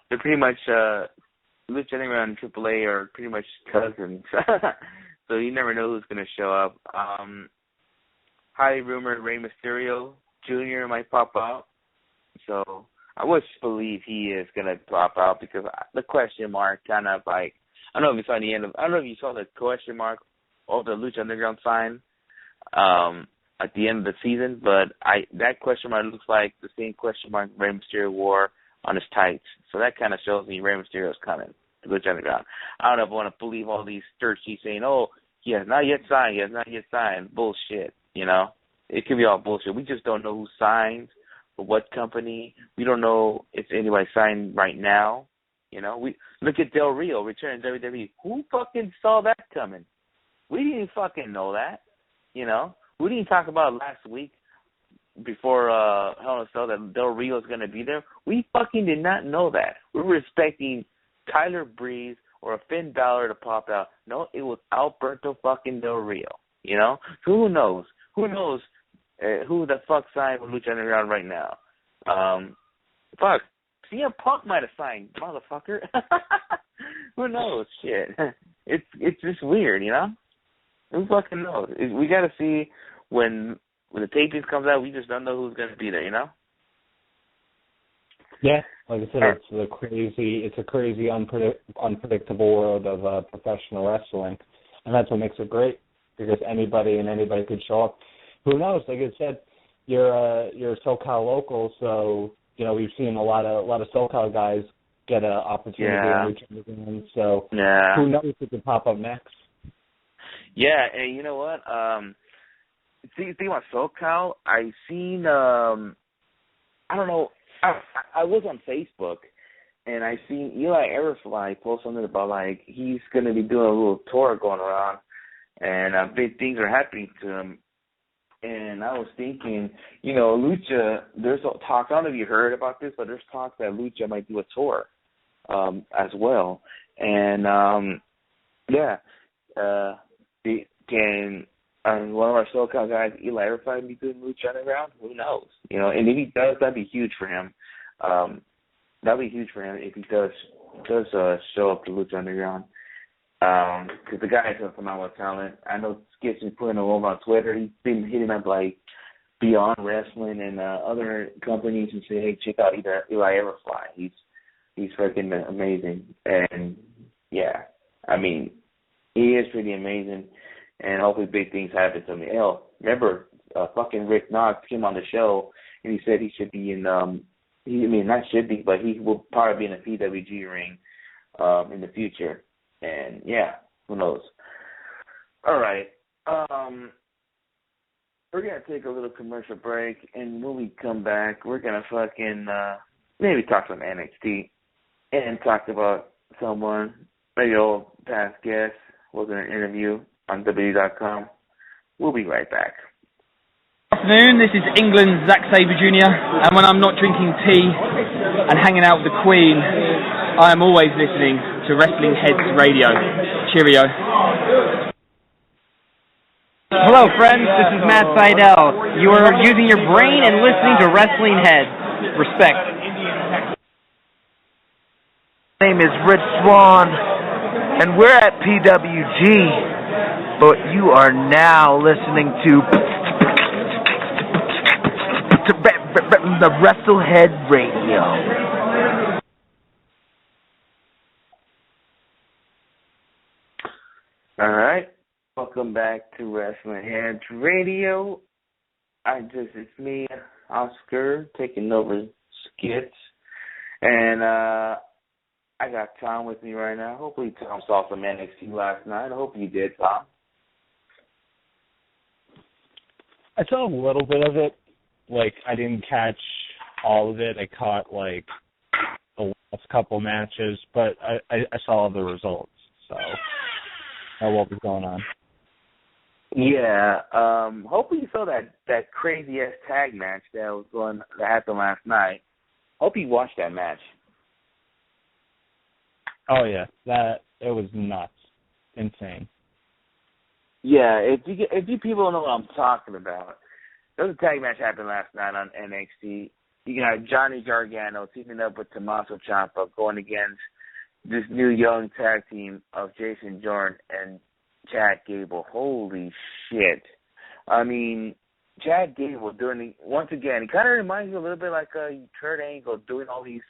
They're pretty much Lucha Underground and AAA are pretty much cousins. So you never know who's going to show up. Highly rumored Rey Mysterio Jr. might pop out. So I would believe he is going to pop out because the question mark kind of like, I don't know if you saw the question mark of the Lucha Underground sign at the end of the season, but that question mark looks like the same question mark Rey Mysterio wore on his tights. So that kind of shows me Rey Mysterio's coming to Lucha Underground. I don't know if I want to believe all these dirt sheets saying, oh, he has not yet signed. Bullshit, you know? It could be all bullshit. We just don't know who signs for what company. We don't know if anybody signed right now. You know, we look at Del Rio returning to WWE. Who fucking saw that coming? We didn't fucking know that. You know, we didn't talk about it last week before Hell in a Cell that Del Rio is going to be there. We fucking did not know that. We were expecting Tyler Breeze or a Finn Balor to pop out. No, it was Alberto fucking Del Rio. You know, so who knows? Who knows who the fuck signed with Lucha Underground right now? Fuck, CM Punk might have signed, motherfucker. Who knows? Shit, it's just weird, you know. Who fucking knows? We got to see when the tapings comes out. We just don't know who's gonna be there, you know. Yeah, like I said, it's a crazy, unpredictable world of professional wrestling, and that's what makes it great because anybody could show up. Who knows? Like I said, you're a SoCal local, so you know we've seen a lot of SoCal guys get an opportunity in Lucha Underground. So who knows what could pop up next? Yeah, and you know what? See about SoCal, I seen I don't know. I was on Facebook, and I seen Eli Everfly post something about, like, he's going to be doing a little tour going around, and big things are happening to him. And I was thinking, you know, Lucha, there's talk, I don't know if you heard about this, but there's talk that Lucha might do a tour as well. And, one of our SoCal guys, Eli Everfly, be doing Lucha Underground? Who knows? You know, and if he does, that'd be huge for him. That'd be huge for him if he does show up to Lucha Underground. Because the guy has a phenomenal talent. I know Skip's been putting him over on Twitter. He's been hitting up like Beyond Wrestling and other companies and say, hey, check out Eli Everfly. He's freaking amazing. And yeah, I mean, he is pretty amazing. And hopefully big things happen to me. Hell, remember, fucking Rick Knox came on the show, and he said he should be in, not should be, but he will probably be in a PWG ring in the future. And, yeah, who knows? All right. We're going to take a little commercial break, and when we come back, we're going to fucking maybe talk some NXT and talk about someone, maybe old past guest, was in an interview on WWE.com. We'll be right back. Good afternoon, this is England's Zack Sabre Jr. and when I'm not drinking tea and hanging out with the Queen, I am always listening to Wrestling Heads Radio. Cheerio. Hello, friends. This is Matt Seidel. You are using your brain and listening to Wrestling Head. Respect. My name is Rich Swan, and we're at PWG, but you are now listening to the Wrestlehead Radio. All right. Welcome back to Wrestling Heads Radio. It's me, Oscar, taking over skits. And I got Tom with me right now. Hopefully Tom saw some NXT last night. I hope you did, Tom. I saw a little bit of it. Like, I didn't catch all of it. I caught, like, the last couple matches, but I saw the results. So, I know what was going on. Yeah, hopefully you saw that crazy ass tag match that happened last night. Hope you watched that match. Oh yeah, it was nuts, insane. Yeah, if you people don't know what I'm talking about, there was a tag match happened last night on NXT. You got Johnny Gargano teaming up with Tommaso Ciampa going against this new young tag team of Jason Jordan and Chad Gable. Holy shit. I mean, Chad Gable once again, he kind of reminds me a little bit like Kurt Angle doing all these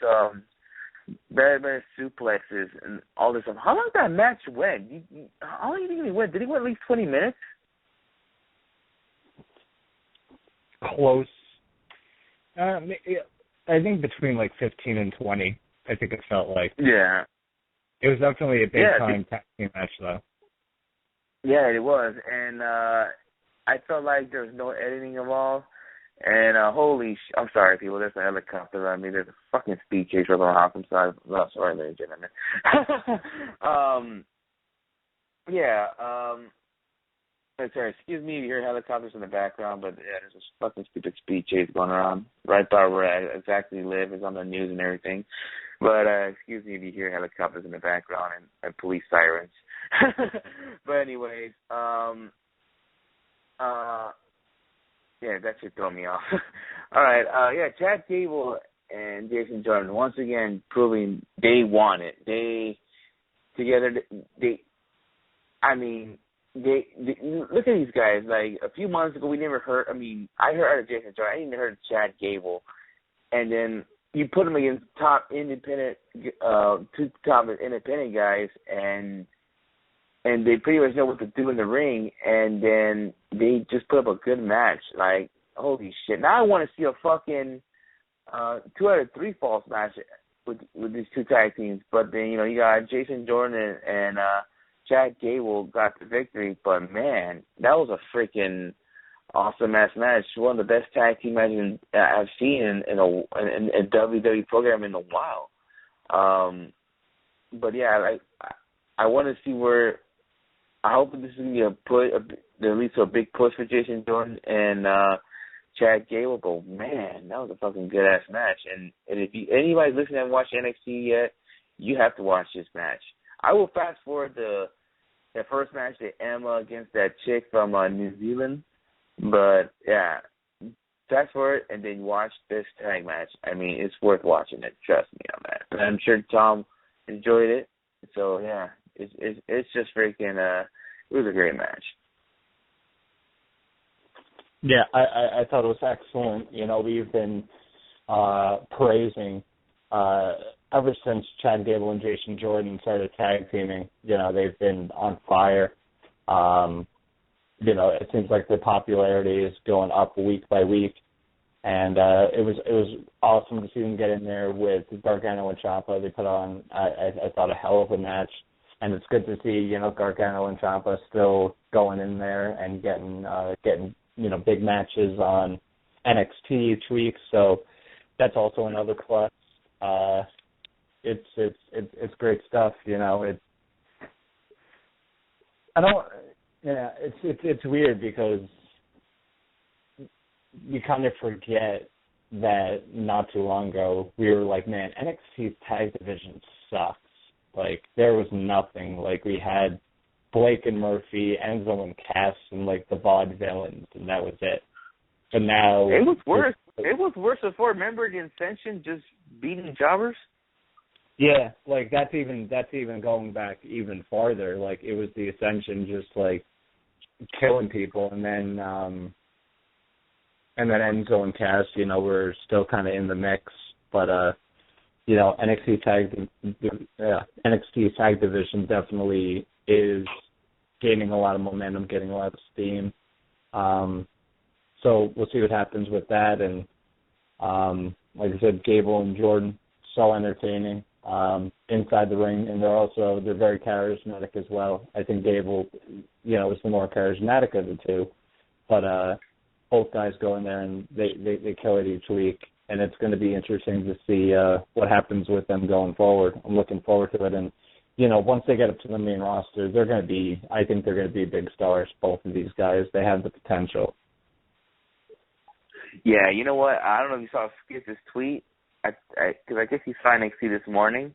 bear suplexes and all this stuff. How long did that match went? How long do you think he went? Did he went at least 20 minutes? Close. I think between like 15 and 20, I think it felt like. Yeah. It was definitely a big time tag team match, though. Yeah, it was, and I felt like there was no editing involved. And I'm sorry, people. There's a helicopter on me. There's a fucking speed chase over my house. I'm sorry. No, sorry, ladies and gentlemen. Sorry, excuse me if you hear helicopters in the background, but yeah, there's a fucking stupid speed chase going around right by where I exactly live. It's on the news and everything. But excuse me if you hear helicopters in the background and police sirens. But anyways, yeah, that should throw me off. All right, Chad Gable and Jason Jordan once again proving they want it. They look at these guys. Like a few months ago, we never heard. I mean, I heard of Jason Jordan. I didn't even heard of Chad Gable, and then you put them against two top independent guys, and they pretty much know what to do in the ring, and then they just put up a good match. Like, holy shit. Now I want to see a fucking 2 out of 3 falls match with these two tag teams. But then, you got Jason Jordan and Chad Gable got the victory. But, man, that was a freaking awesome-ass match. One of the best tag team matches I've seen in a WWE program in a while. But, yeah, I want to see where – I hope this is going to be at least a big push for Jason Jordan and Chad Gable. But, man, that was a fucking good-ass match. And if anybody listening and watched NXT yet, you have to watch this match. I will fast-forward the first match, the Emma against that chick from New Zealand. But, yeah, fast-forward and then watch this tag match. I mean, it's worth watching it. Trust me on that. And I'm sure Tom enjoyed it. So, yeah. It's just freaking, it was a great match. Yeah, I thought it was excellent. We've been praising ever since Chad Gable and Jason Jordan started tag teaming. They've been on fire. It seems like the popularity is going up week by week. And it was awesome to see them get in there with Gargano and Ciampa. They put on, I thought, a hell of a match. And it's good to see, Gargano and Ciampa still going in there and getting big matches on NXT each week. So that's also another plus. It's great stuff. It's weird because you kind of forget that not too long ago we were like, man, NXT's tag division sucks. Like, there was nothing. Like, we had Blake and Murphy, Enzo and Cass, and like the vaudevillains, and that was it. But now it was worse. It was worse before. Remember the Ascension just beating jobbers? Yeah, like that's even going back even farther. Like it was the Ascension just like killing people, and then Enzo and Cass, you know, were still kind of in the mix, but you know, NXT tag division definitely is gaining a lot of momentum, getting a lot of steam. So we'll see what happens with that. And like I said, Gable and Jordan, so entertaining inside the ring, and they're very charismatic as well. I think Gable, you know, is the more charismatic of the two, but both guys go in there and they kill it each week. And it's going to be interesting to see what happens with them going forward. I'm looking forward to it. And, you know, once they get up to the main roster, I think they're going to be big stars, both of these guys. They have the potential. Yeah, you know what? I don't know if you saw Skip's tweet, because I guess he signed NXT this morning,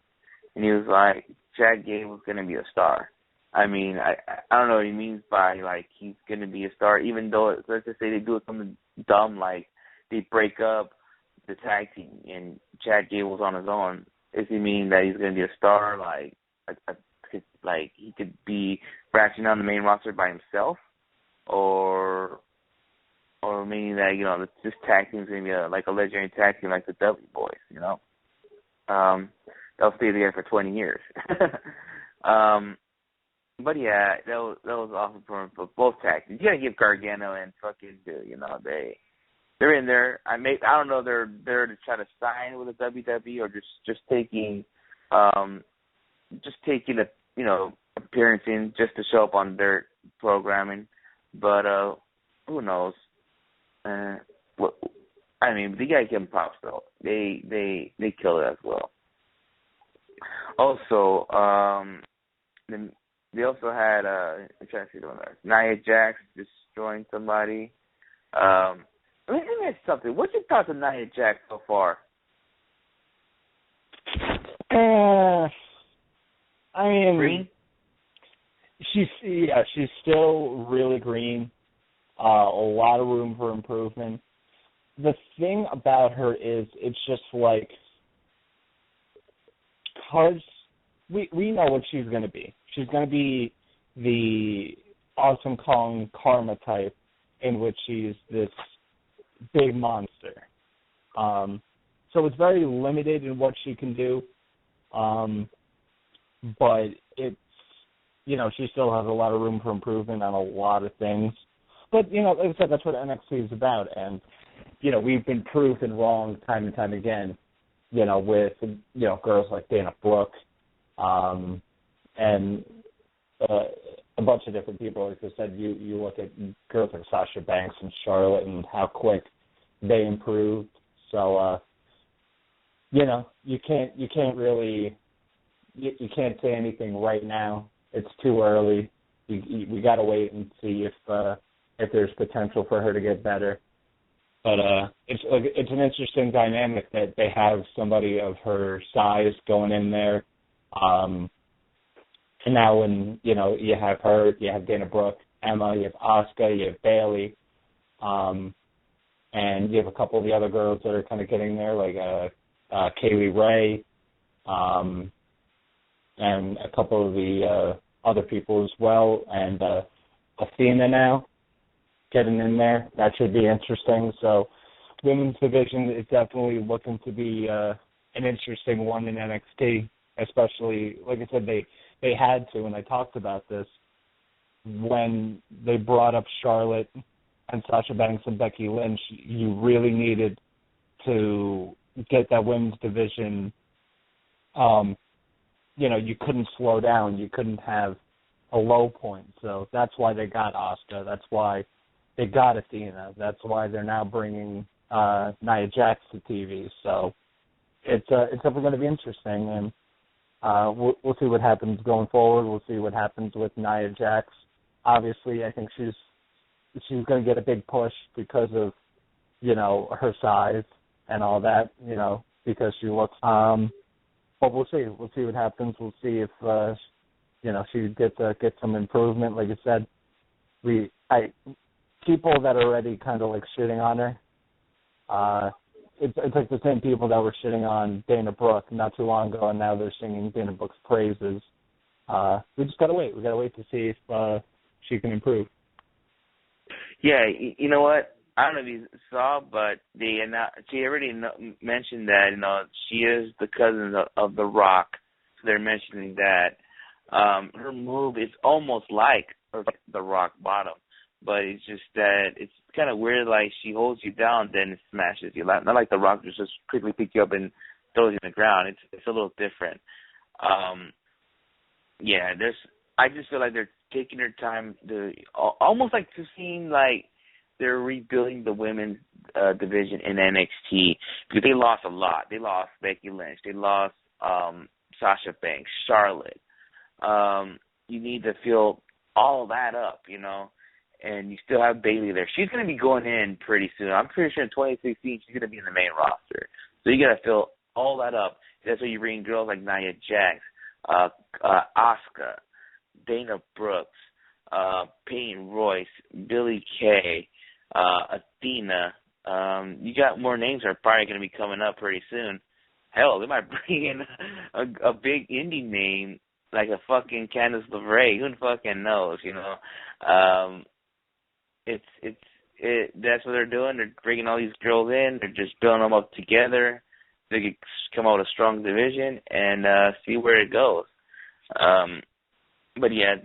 and he was like, Chad Gable's going to be a star. I mean, I don't know what he means by, like, he's going to be a star, even though, let's just say they do something dumb, like they break up the tag team and Chad Gable's on his own. Does he mean that he's going to be a star, like he could be ratcheting on the main roster by himself, or meaning that, you know, this tag team's going to be like a legendary tag team like the W Boys, you know? They'll stay together for 20 years. But yeah, that was awesome for both tag teams. You got to give Gargano and fucking, you know, they're in there. I don't know, they're there to try to sign with the WWE or just taking you know, appearance in just to show up on their programming. But who knows? I mean, they gotta give them props though. They kill it as well. Also, they also had I'm trying to see the one there. Nia Jax destroying somebody. Let me ask you something. What's your thoughts on Nia Jax so far? I mean, green? She's still really green. A lot of room for improvement. The thing about her is it's just like, because we know what she's going to be. She's going to be the Awesome Kong Karma type, in which she's this big monster. So it's very limited in what she can do. But it's, you know, she still has a lot of room for improvement on a lot of things. But, you know, like I said, that's what NXT is about. And, you know, we've been proven wrong time and time again, you know, with, you know, girls like Dana Brooke, and a bunch of different people. Like I said, you look at girls like Sasha Banks and Charlotte and how quick they improved. So, you know, you can't really, you can't say anything right now. It's too early. We got to wait and see if there's potential for her to get better. But it's an interesting dynamic that they have somebody of her size going in there. And now when, you know, you have her, you have Dana Brooke, Emma, you have Asuka, you have Bayley, and you have a couple of the other girls that are kind of getting there, like Kaylee Ray, and a couple of the other people as well, and Athena now getting in there. That should be interesting. So women's division is definitely looking to be an interesting one in NXT, especially, like I said, they had to, and I talked about this, when they brought up Charlotte and Sasha Banks and Becky Lynch, you really needed to get that women's division, you know, you couldn't slow down. You couldn't have a low point. So that's why they got Asuka. That's why they got Athena. That's why they're now bringing Nia Jax to TV. So it's definitely going to be interesting, and we'll see what happens going forward. We'll see what happens with Nia Jax. Obviously, I think she's going to get a big push because of, you know, her size and all that, you know, because she looks. But we'll see. We'll see what happens. We'll see if she get some improvement. Like I said, people that are already kind of like shitting on her. It's like the same people that were shitting on Dana Brooke not too long ago, and now they're singing Dana Brooke's praises. We just gotta wait. We gotta wait to see if she can improve. Yeah, you know what? I don't know if you saw, but she already mentioned that she is the cousin of The Rock, so they're mentioning that. Her move is almost like The Rock bottom, but it's just that it's kind of weird. Like she holds you down, then it smashes you. Not like The Rock just quickly pick you up and throws you on the ground. It's a little different. Yeah, I just feel like they're taking their time to almost like to seem like they're rebuilding the women's division in NXT because they lost a lot. They lost Becky Lynch. They lost Sasha Banks, Charlotte. You need to fill all that up, and you still have Bayley there. She's going to be going in pretty soon. I'm pretty sure in 2016 she's going to be in the main roster. So you got to fill all that up. That's why you bring girls like Nia Jax, Asuka, Dana Brooks, Peyton Royce, Billie Kay, Athena. You got more names that are probably going to be coming up pretty soon. Hell, they might bring in a big indie name like a fucking Candice LeRae. Who fucking knows, That's what they're doing. They're bringing all these girls in. They're just building them up together. They could come out with a strong division and see where it goes. But yeah,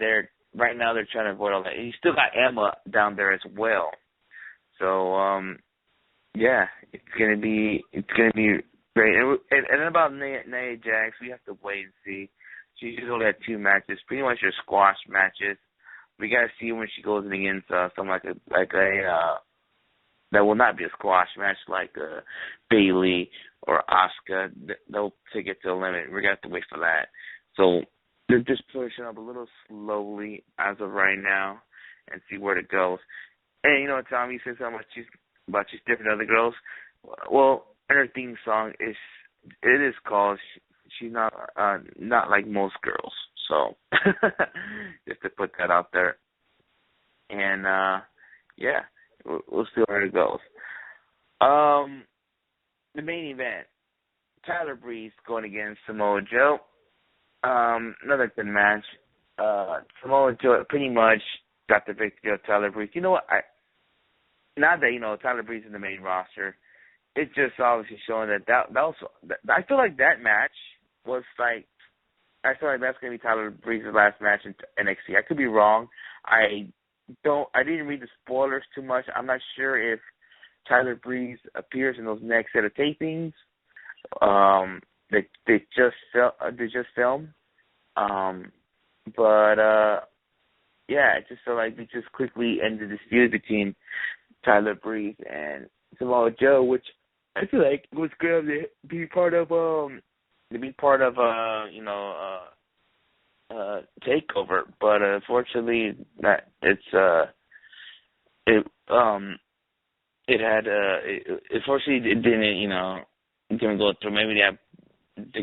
right now they're trying to avoid all that. And you still got Emma down there as well. So yeah, it's gonna be great. And about Nia Jax, we have to wait and see. She's just only had 2 matches, pretty much her squash matches. We gotta see when she goes in against something like a that will not be a squash match like Bayley or Asuka. They'll take it to the limit. We're gonna have to wait for that. So they're just pushing up a little slowly as of right now and see where it goes. And Tommy, you said something about she's different than other girls. Well, her theme song is called She's Not Like Most Girls. So just to put that out there. And yeah, we'll see where it goes. The main event, Tyler Breeze going against Samoa Joe. Another good match. Samoa Joe pretty much got the victory of Tyler Breeze. You know what? Now that Tyler Breeze in the main roster, it's just obviously showing that was. I feel like that match was like. I feel like that's gonna be Tyler Breeze's last match in NXT. I could be wrong. I didn't read the spoilers too much. I'm not sure if Tyler Breeze appears in those next set of tapings. They just filmed. But yeah, I just feel like they just quickly ended the feud between Tyler Breeze and Samoa Joe, which I feel like was good to be part of. Takeover, but unfortunately, unfortunately it didn't go through. Maybe they have the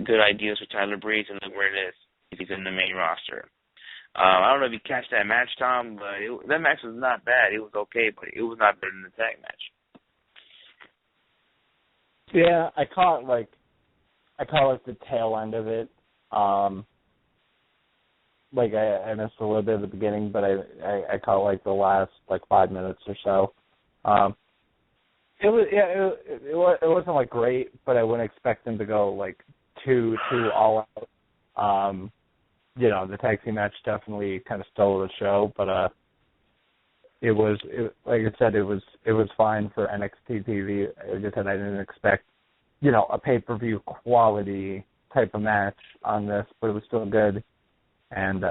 good ideas for Tyler Breeze, and look where it is. He's in the main roster. I don't know if you catch that match, Tom, but that match was not bad. It was okay, but it was not better than the tag match. Yeah, I caught the tail end of it. I missed a little bit of the beginning, but I caught the last 5 minutes or so. It wasn't great, but I wouldn't expect them to go too all out. The tag team match definitely kind of stole the show, but like I said, it was fine for NXT TV. Like I said, I didn't expect a pay-per-view quality type of match on this, but it was still good. And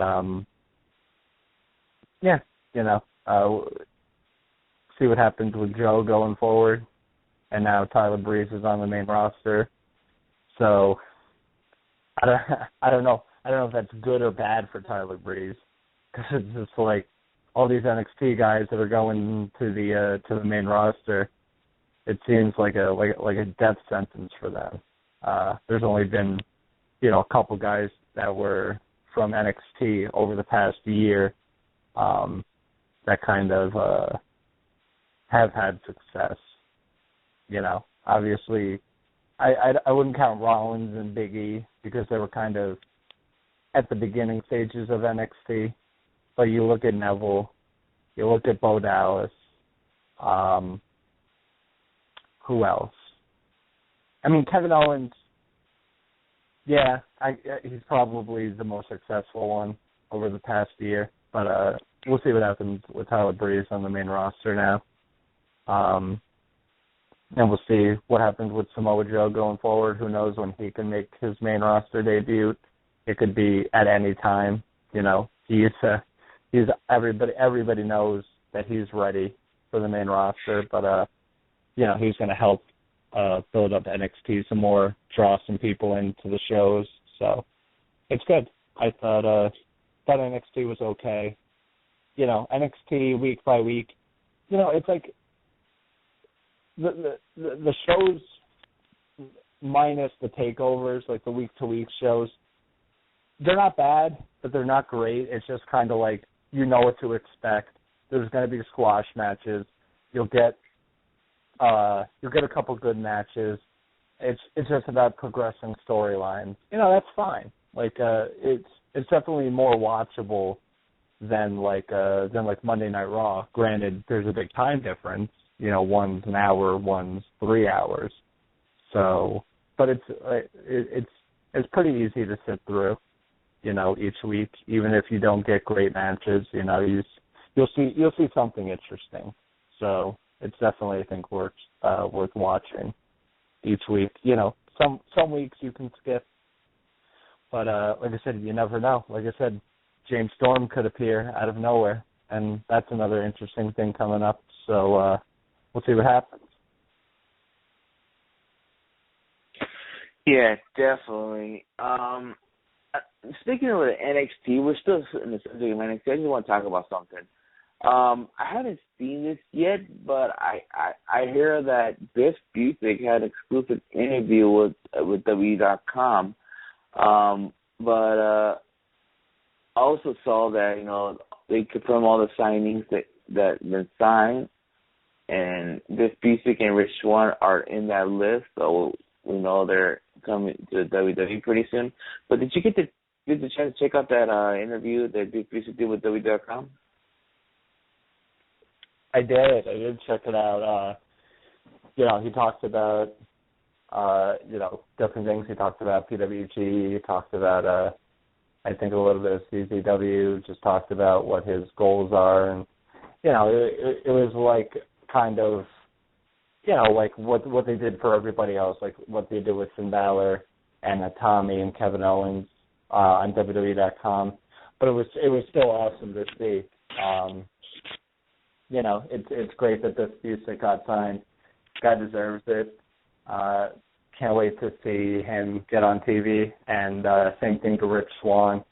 see what happens with Joe going forward. And now Tyler Breeze is on the main roster, so I don't know. I don't know if that's good or bad for Tyler Breeze, because it's just all these NXT guys that are going to the main roster. It seems like a death sentence for them. There's only been a couple guys that were from NXT over the past year that kind of have had success. You know, obviously, I wouldn't count Rollins and Big E because they were kind of at the beginning stages of NXT. But you look at Neville, you look at Bo Dallas, who else? I mean, Kevin Owens, yeah, he's probably the most successful one over the past year. But we'll see what happens with Tyler Breeze on the main roster now. And we'll see what happens with Samoa Joe going forward. Who knows when he can make his main roster debut? It could be at any time. You know, he's everybody knows that he's ready for the main roster. But you know, he's going to help build up NXT some more, draw some people into the shows. So it's good. I thought NXT was okay. You know, NXT week by week. You know, it's like the shows minus the takeovers, like the week-to-week shows, they're not bad, but they're not great. It's just kind of like you know what to expect. There's going to be squash matches. You'll get a couple good matches. It's just about progressing storylines. You know, that's fine. Like it's definitely more watchable than like Monday Night Raw. Granted, there's a big time difference. You know, one's an hour, one's 3 hours. So, but it's pretty easy to sit through. You know, each week, even if you don't get great matches, you know, you'll see something interesting. So it's definitely, I think, worth watching each week. You know, some weeks you can skip, but like I said, you never know. Like I said, James Storm could appear out of nowhere, and that's another interesting thing coming up. So we'll see what happens. Yeah, definitely. Speaking of the NXT, we're still in the subject of NXT. I just want to talk about something. I haven't seen this yet, but I hear that Biff Busick had an exclusive interview with WWE.com. But I also saw that, you know, they confirm all the signings that been signed, and Biff Busick and Rich Swann are in that list, so we know they're coming to WWE pretty soon. But did you get the chance to check out that interview that Biff Busick did with WWE.com? I did check it out. You know, he talked about you know, different things. He talked about PWG. He talked about I think a little bit of CZW. Just talked about what his goals are, and you know, it was like kind of, you know, like what they did for everybody else, like what they did with Finn Balor and Tommy and Kevin Owens on WWE.com. But it was still awesome to see. You know, it's great that this Busick got signed. Guy deserves it. Can't wait to see him get on TV. And same thing to Rich Swann.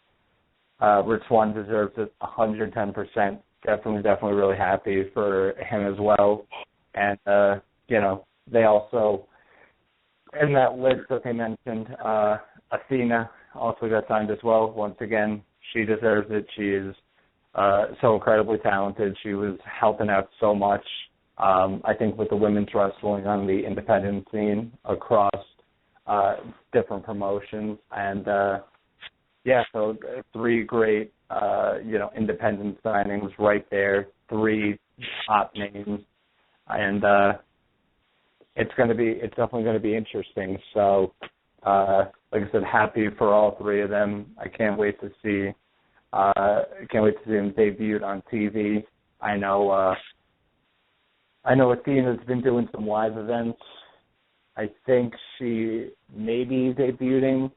Rich Swann deserves it 110%. Definitely really happy for him as well. And, you know, they also, in that list that they mentioned, Athena also got signed as well. Once again, she deserves it. She is so incredibly talented. She was helping out so much, I think, with the women's wrestling on the independent scene across different promotions. And, yeah, so 3 great, you know, independent signings right there, 3 top names. And it's definitely going to be interesting. So, like I said, happy for all 3 of them. I can't wait to see them debuted on TV. I know Athena's been doing some live events. I think she may be debuting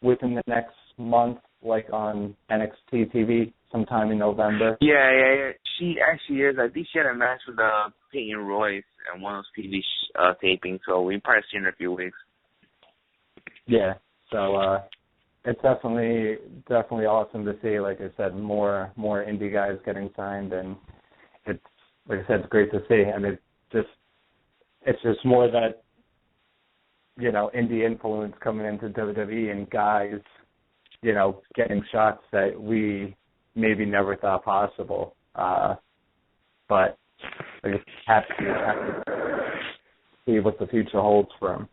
within the next month, like on NXT TV sometime in November. Yeah. She actually is. I think she had a match with Peyton Royce in one of those TV tapings, so we probably see her in a few weeks. Yeah, so it's definitely awesome to see. Like I said, more indie guys getting signed, and it's, like I said, it's great to see. I mean, it's just more that, you know, indie influence coming into WWE and guys you know, getting shots that we maybe never thought possible. But I just have to see what the future holds for him.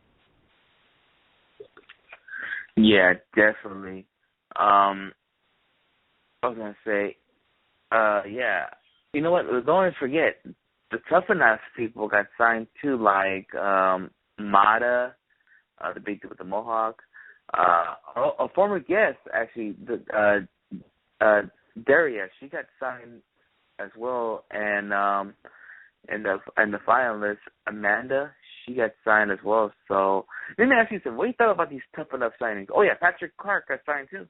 Yeah, definitely. I was going to say, yeah. You know what? Don't forget, the Tough Enough people got signed too, like Mata, the big dude with the mohawk. A former guest, actually, Daria, she got signed as well, and the finalist Amanda, she got signed as well. So let me ask you something. What do you thought about these Tough Enough signings? Oh yeah, Patrick Clark got signed too.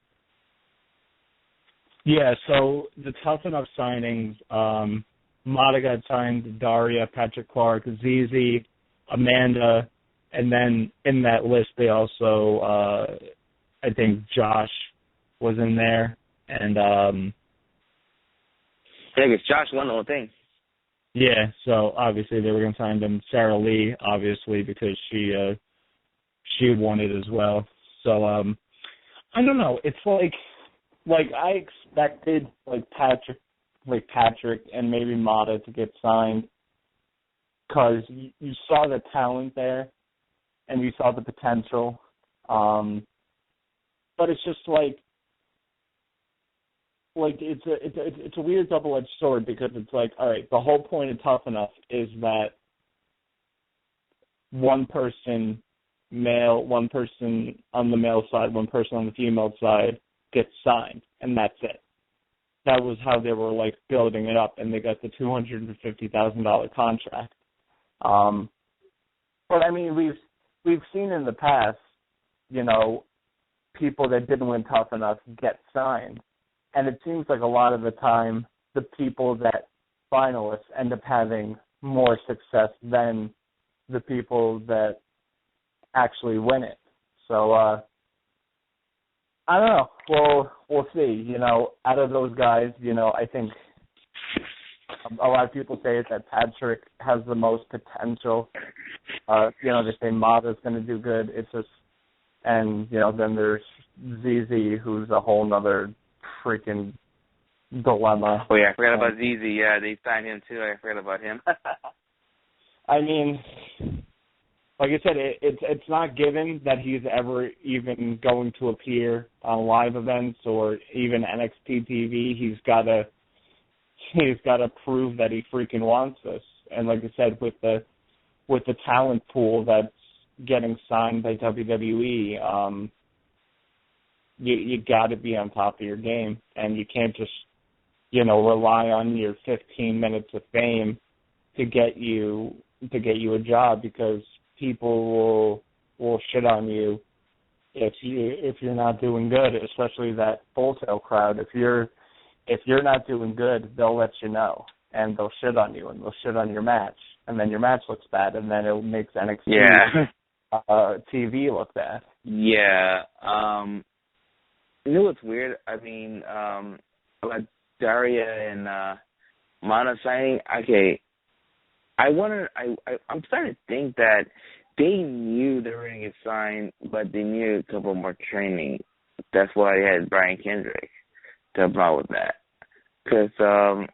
Yeah, so the Tough Enough signings, Mata got signed, Daria, Patrick Clark, ZZ, Amanda, and then in that list they also, I think Josh was in there, and yeah, because Josh won the whole thing. Yeah, so obviously they were going to sign them. Sarah Lee, obviously, because she won it as well. So I don't know. It's like I expected Patrick and maybe Mata to get signed because you saw the talent there and you saw the potential. But it's just like it's a weird double-edged sword because it's like, all right, the whole point of Tough Enough is that one person on the male side, one person on the female side gets signed, and that's it. That was how they were like building it up, and they got the $250,000 contract. But I mean, we've seen in the past, you know, people that didn't win Tough Enough get signed. And it seems like a lot of the time, the people that finalists end up having more success than the people that actually win it. So, I don't know. We'll see. You know, out of those guys, you know, I think a lot of people say that Patrick has the most potential. You know, they say Mata's going to do good. It's just, and, you know, then there's ZZ, who's a whole nother freaking dilemma. Oh yeah, I forgot about ZZ. Yeah, they signed him too. I forgot about him. I mean, like I said, it's not given that he's ever even going to appear on live events or even NXT TV. He's got to prove that he freaking wants this. And like I said, with the talent pool that's getting signed by WWE, you got to be on top of your game, and you can't just, you know, rely on your 15 minutes of fame to get you a job, because people will shit on you if you're not doing good, especially that wholesale crowd. If you're not doing good, they'll let you know, and they'll shit on you, and they'll shit on your match, and then your match looks bad, and then it makes NXT TV look bad. Yeah. You know what's weird? I mean, about Daria and Mata signing. Okay, I'm starting to think that they knew they were going to get signed, but they needed a couple more training. That's why I had Brian Kendrick to help out with that. Because I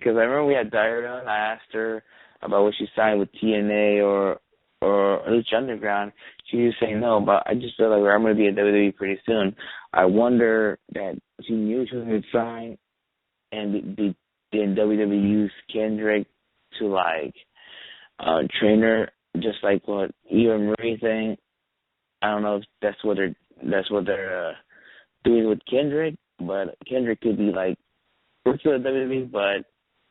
remember we had Daria, and I asked her about what she signed with TNA or Lucha Underground. She was saying no, but I just feel like I'm going to be at WWE pretty soon. I wonder that she knew she was going to sign, and did WWE use Kendrick to like train her, just like what Eva Marie thing. I don't know if that's what they're doing with Kendrick, but Kendrick could be like works for the WWE, but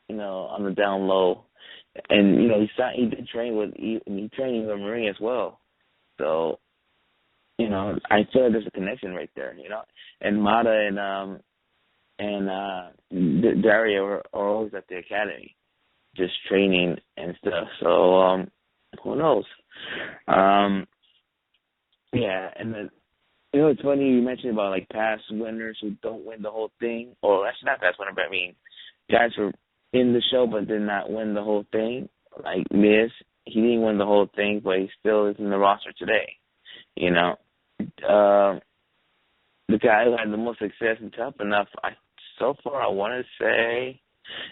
you know, on the down low. And you know, he did train with he trained Eva Marie as well. So, you know, I feel like there's a connection right there. You know, and Mata and Daria are always at the academy, just training and stuff. So, who knows? Yeah, and then, you know, it's funny you mentioned about like past winners who don't win the whole thing, or actually not past winner, but I mean guys who are in the show but did not win the whole thing. Like Miz, he didn't win the whole thing, but he still is in the roster today. You know, the guy who had the most success in Tough Enough, so far I want to say,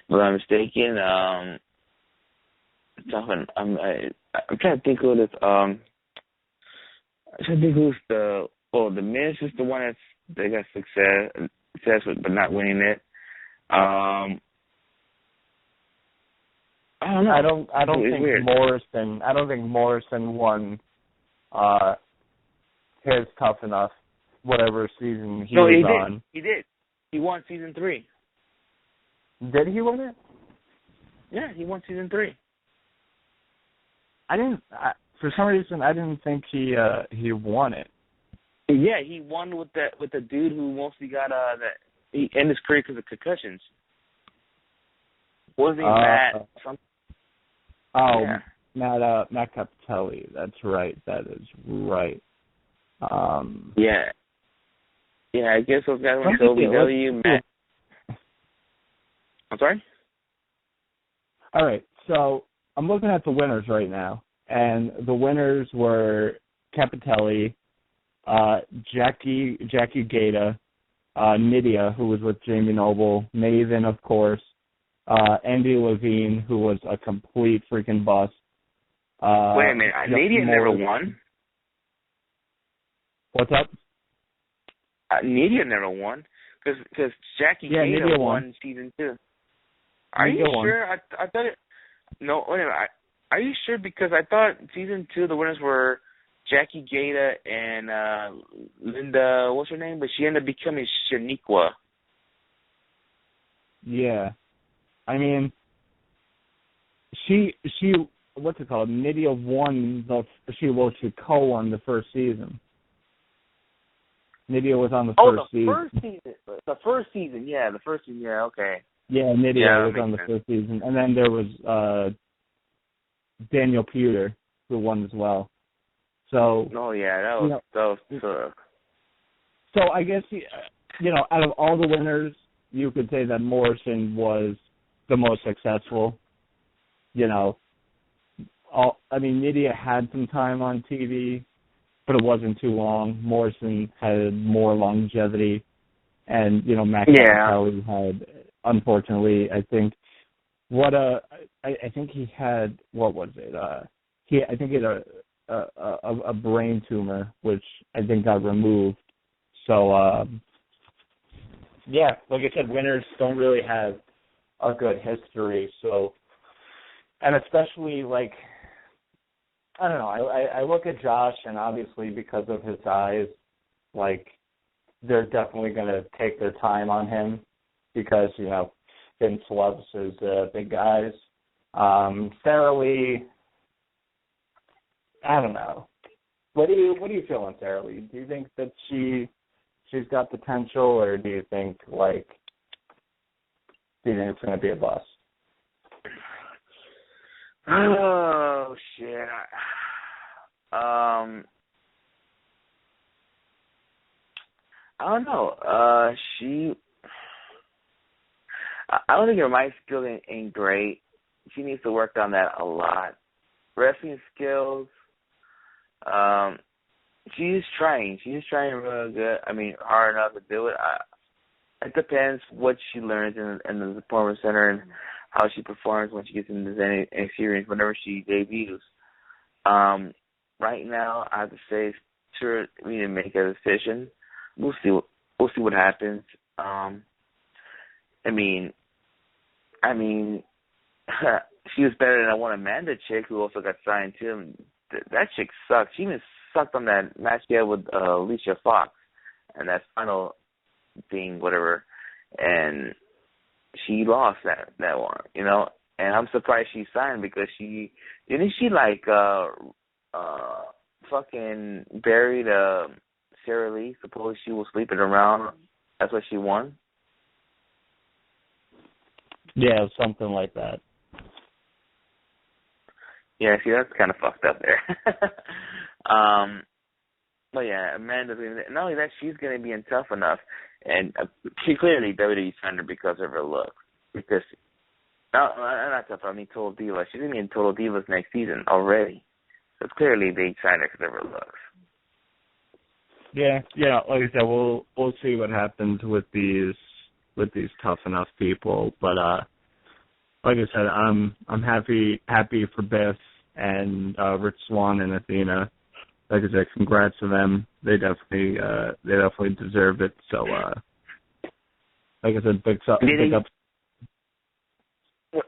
if I'm mistaken, I'm trying to think who this. I'm trying to think who's the Miz is the one that got success with, but not winning it. I don't know. I don't think weird. Morrison won his Tough Enough, whatever season he was on. He did. He won season 3. Did he win it? Yeah, he won season 3. For some reason, I didn't think he won it. Yeah, he won with the dude who mostly got he ended his career because of concussions. Wasn't he Matt? Oh, yeah. Matt Capitelli. That's right. That is right. Yeah. Yeah, I guess those guys went to OVW. Matt. I'm sorry? All right, so I'm looking at the winners right now, and the winners were Capitelli, Jackie Gata, Nydia, who was with Jamie Noble, Maven, of course, Andy Levine, who was a complete freaking bust. Wait a minute, Nydia never won? What's up? Nydia never won, because Jackie Gata won season 2. Are you sure? I thought it. No, wait a minute. Are you sure? Because I thought season 2 the winners were Jackie Gata and Linda. What's her name? But she ended up becoming Shaniqua. Yeah, I mean, she what's it called? Nydia won she co-won the first season. Nydia was on the first season. The first season, yeah, okay. Yeah, Nydia was on the first season. And then there was Daniel Pewter, who won as well. So. Oh, yeah, that was tough. So I guess, out of all the winners, you could say that Morrison was the most successful. Nydia had some time on TV, but it wasn't too long. Morrison had more longevity, and Matt Capitelli had, unfortunately, I think he had, what was it? I think he had a brain tumor, which I think got removed. So like I said, winners don't really have a good history. So, and especially I don't know. I look at Josh, and obviously because of his size, they're definitely going to take their time on him because Vince loves his big guys. Sarah Lee, I don't know. What do you feel on Sarah Lee? Do you think that she's got potential, or do you think it's going to be a bust? Oh shit! I don't know. I don't think her mic skill ain't great. She needs to work on that a lot. Wrestling skills. She's trying. She's trying real good. Hard enough to do it. It depends what she learns in the Performance Center and how she performs when she gets into any series, whenever she debuts. Right now, I have to say, sure, we need to make a decision. We'll see what happens. She was better than that one Amanda chick who also got signed too. That chick sucked. She even sucked on that match she had with Alicia Fox and that final thing, whatever. And she lost that one, And I'm surprised she signed because she fucking buried Sarah Lee. Suppose she was sleeping around. That's what she won. Yeah, something like that. Yeah, see, that's kind of fucked up there. But yeah, Amanda's not only that, she's going to be in Tough Enough, and she clearly WWE signed her because of her looks. Because not Tough Enough, Total Divas. She's going to be in Total Divas next season already. So clearly they signed her because of her looks. Yeah, like I said, we'll see what happens with these tough enough people. But like I said, I'm happy for Biff and Rich Swann and Athena. Like I said, congrats to them. They definitely deserve it. So like I said, big up.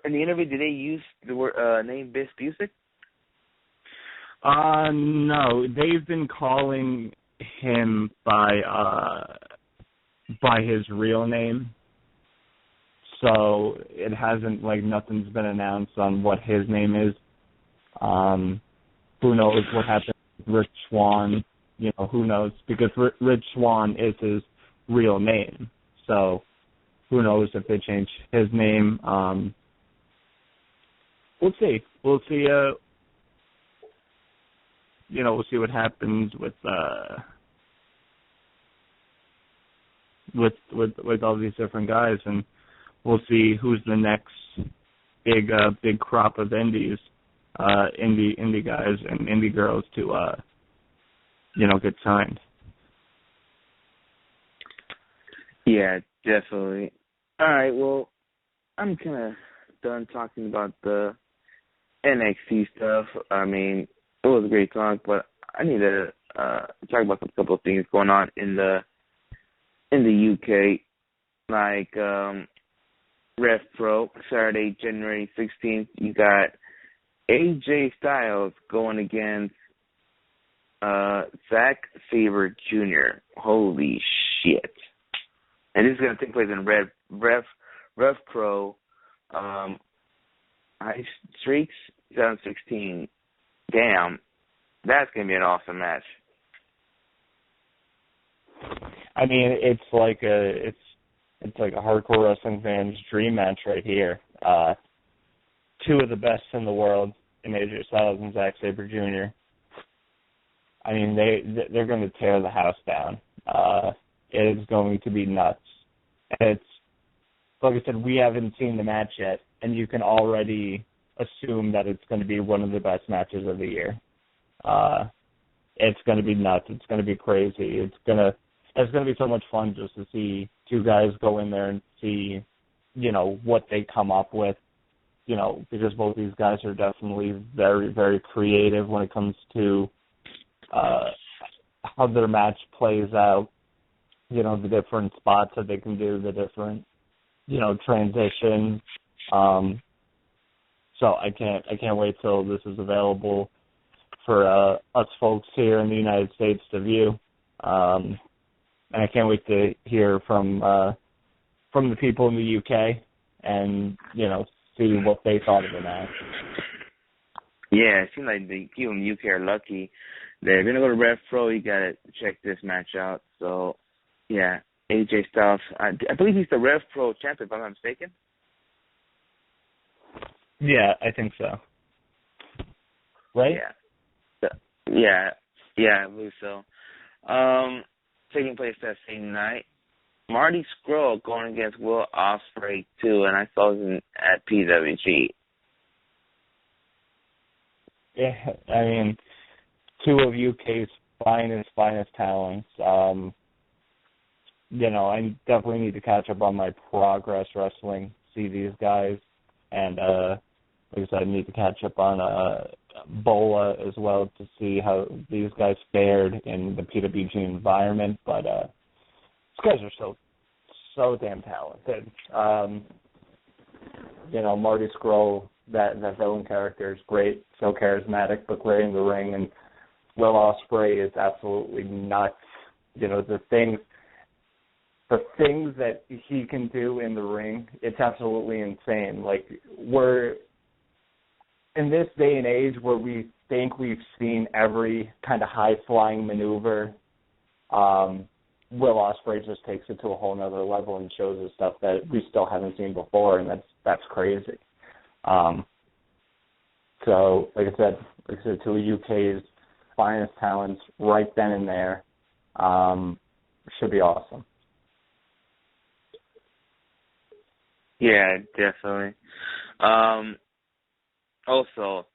In the interview, did they use the word name Biff Busick? No, they've been calling him by his real name. So it hasn't, like, nothing's been announced on what his name is. Who knows what happened with Rich Swann? Who knows? Because Rich Swann is his real name. So who knows if they change his name? We'll see. We'll see. We'll see what happens with all these different guys, and we'll see who's the next big crop of indie guys and indie girls to get signed. Yeah, definitely. All right, well, I'm kind of done talking about the NXT stuff. I mean, it was a great talk, but I need to talk about a couple of things going on in the UK, like Rev Pro, Saturday, January 16th. You got AJ Styles going against Zack Sabre Jr. Holy shit! And this is going to take place in Rev Pro High Streaks 2016. Damn, that's going to be an awesome match. I mean, it's like a hardcore wrestling fan's dream match right here. Two of the best in the world in AJ Styles and Zack Sabre Jr. I mean, they're going to tear the house down. It is going to be nuts. It's, like I said, we haven't seen the match yet, and you can already assume that it's going to be one of the best matches of the year. It's going to be nuts. It's going to be crazy. It's going to be so much fun just to see two guys go in there and see, what they come up with, because both these guys are definitely very, very creative when it comes to how their match plays out, the different spots that they can do, the different, transitions. So I can't wait till this is available for us folks here in the United States to view. And I can't wait to hear from the people in the UK and, see what they thought of the match. Yeah, it seems like the people in the UK are lucky. They're going to go to Rev Pro. You got to check this match out. So, yeah, AJ Styles. I believe he's the Rev Pro champion, if I'm not mistaken. Yeah, I think so. Right? Yeah, I believe so. Taking place that same night, Marty Scurll going against Will Ospreay too, and I saw him at PWG. Yeah, I mean, two of UK's finest talents. I definitely need to catch up on my Progress Wrestling, see these guys, and like I said, I need to catch up on Bola as well to see how these guys fared in the PWG environment. But these guys are so damn talented. Marty Scurll, that villain character is great, so charismatic, but great in the ring. And Will Ospreay is absolutely nuts. The things that he can do in the ring, it's absolutely insane. Like, we're in this day and age where we think we've seen every kind of high-flying maneuver, Will Ospreay just takes it to a whole nother level and shows us stuff that we still haven't seen before, and that's crazy. So, like I said, to the UK's finest talents right then and there, should be awesome. Yeah, definitely. Also,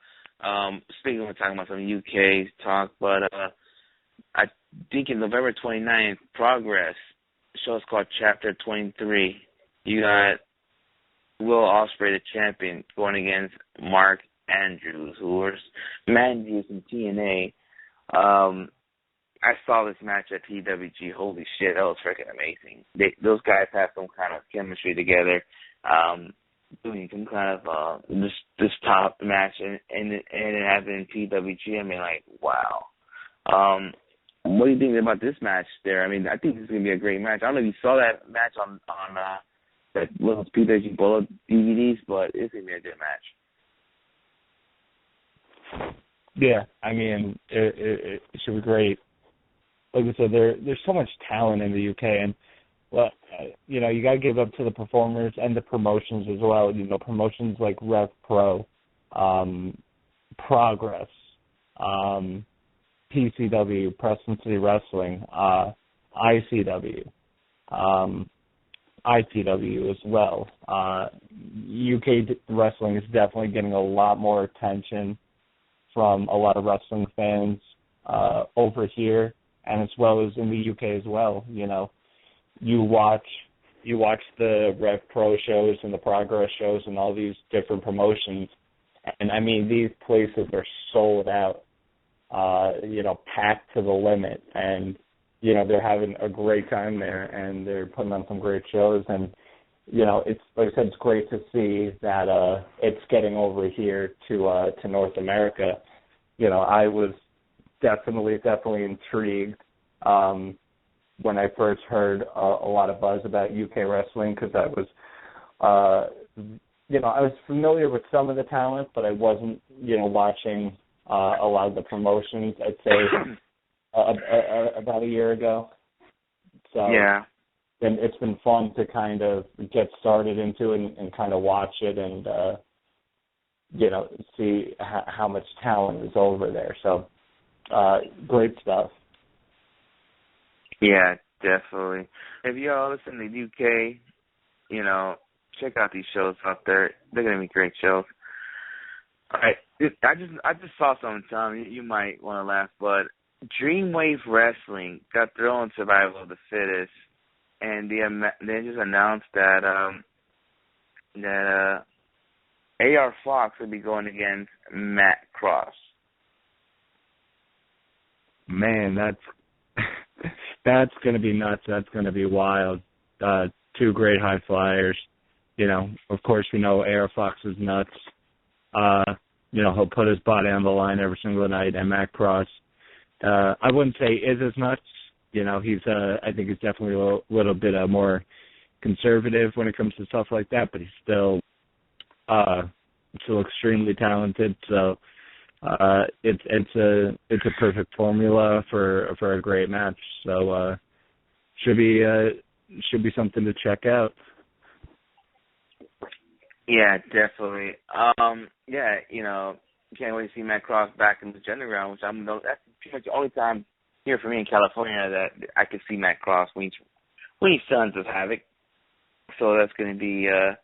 speaking of talking about some UK talk, but thinking November 29th, Progress. The show is called Chapter 23. You got Will Ospreay, the champion, going against Mark Andrews, who was Andrews in TNA. I saw this match at PWG. Holy shit, that was freaking amazing. Those guys have some kind of chemistry together, doing some kind of this top match, and it happened in PWG. I mean, like, wow. What do you think about this match there? I mean, I think this is gonna be a great match. I don't know if you saw that match on that little PWG Bullet DVDs, but it's gonna be a good match. Yeah, I mean, it should be great. Like I said, there's so much talent in the UK, and well, you know, you got to give up to the performers and the promotions as well. You know, promotions like Rev Pro, Progress, PCW, Preston City Wrestling, ICW, ITW as well. UK wrestling is definitely getting a lot more attention from a lot of wrestling fans over here, and as well as in the UK as well. You know, you watch the Rev Pro shows and the Progress shows and all these different promotions, and I mean, these places are sold out, you know, packed to the limit, and you know, they're having a great time there, and they're putting on some great shows, and you know, it's, like I said, it's great to see that it's getting over here to North America. You know, I was definitely intrigued when I first heard a lot of buzz about UK wrestling, because I was, you know, I was familiar with some of the talent, but I wasn't, you know, watching a lot of the promotions, I'd say, about a year ago. So yeah. And it's been fun to kind of get started into it and kind of watch it and, you know, see how much talent is over there. So, great stuff. Yeah, definitely. If y'all listen to the UK, you know, check out these shows out there. They're going to be great shows. All right. I just saw something, Tom. You might want to laugh, but Dreamwave Wrestling got their own Survival of the Fittest, and they just announced that AR Fox will be going against Matt Cross. Man, that's going to be nuts. That's going to be wild. Two great high flyers. You know, of course, we know AR Fox is nuts. You know, he'll put his body on the line every single night. And Matt Cross, I wouldn't say is as nuts. You know, he's I think he's definitely a little bit more conservative when it comes to stuff like that, but he's still extremely talented. So it's a perfect formula for a great match. So should be something to check out. Yeah, definitely. Yeah, you know, can't wait to see Matt Cross back in the Underground, which that's pretty much the only time here for me in California that I could see Matt Cross when he's Sons of Havoc. So that's going to be, and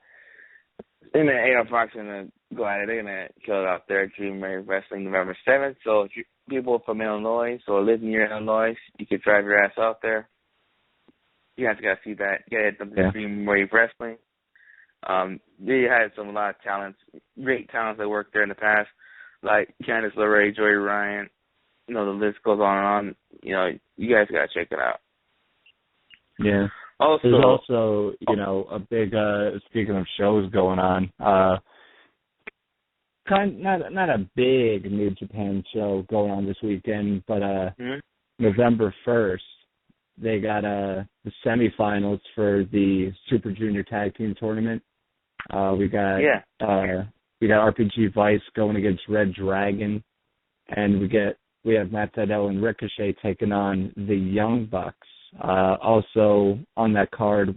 then AR Fox are going to go at it. They're going to kill it out there at Dreamwave Wrestling November 7th. So if you people from Illinois, so live near Illinois, you could drive your ass out there. You guys got to see that. You got to hit the Dreamwave Wrestling. They had a lot of talents, great talents that worked there in the past, like Candice LeRae, Joey Ryan. You know, the list goes on and on. You know, you guys got to check it out. Yeah. There's also, you know, a big, speaking of shows going on, not a big New Japan show going on this weekend, but November 1st, they got the semifinals for the Super Junior Tag Team Tournament. We got RPG Vice going against Red Dragon, and we have Matt Sydal and Ricochet taking on the Young Bucks. Also on that card,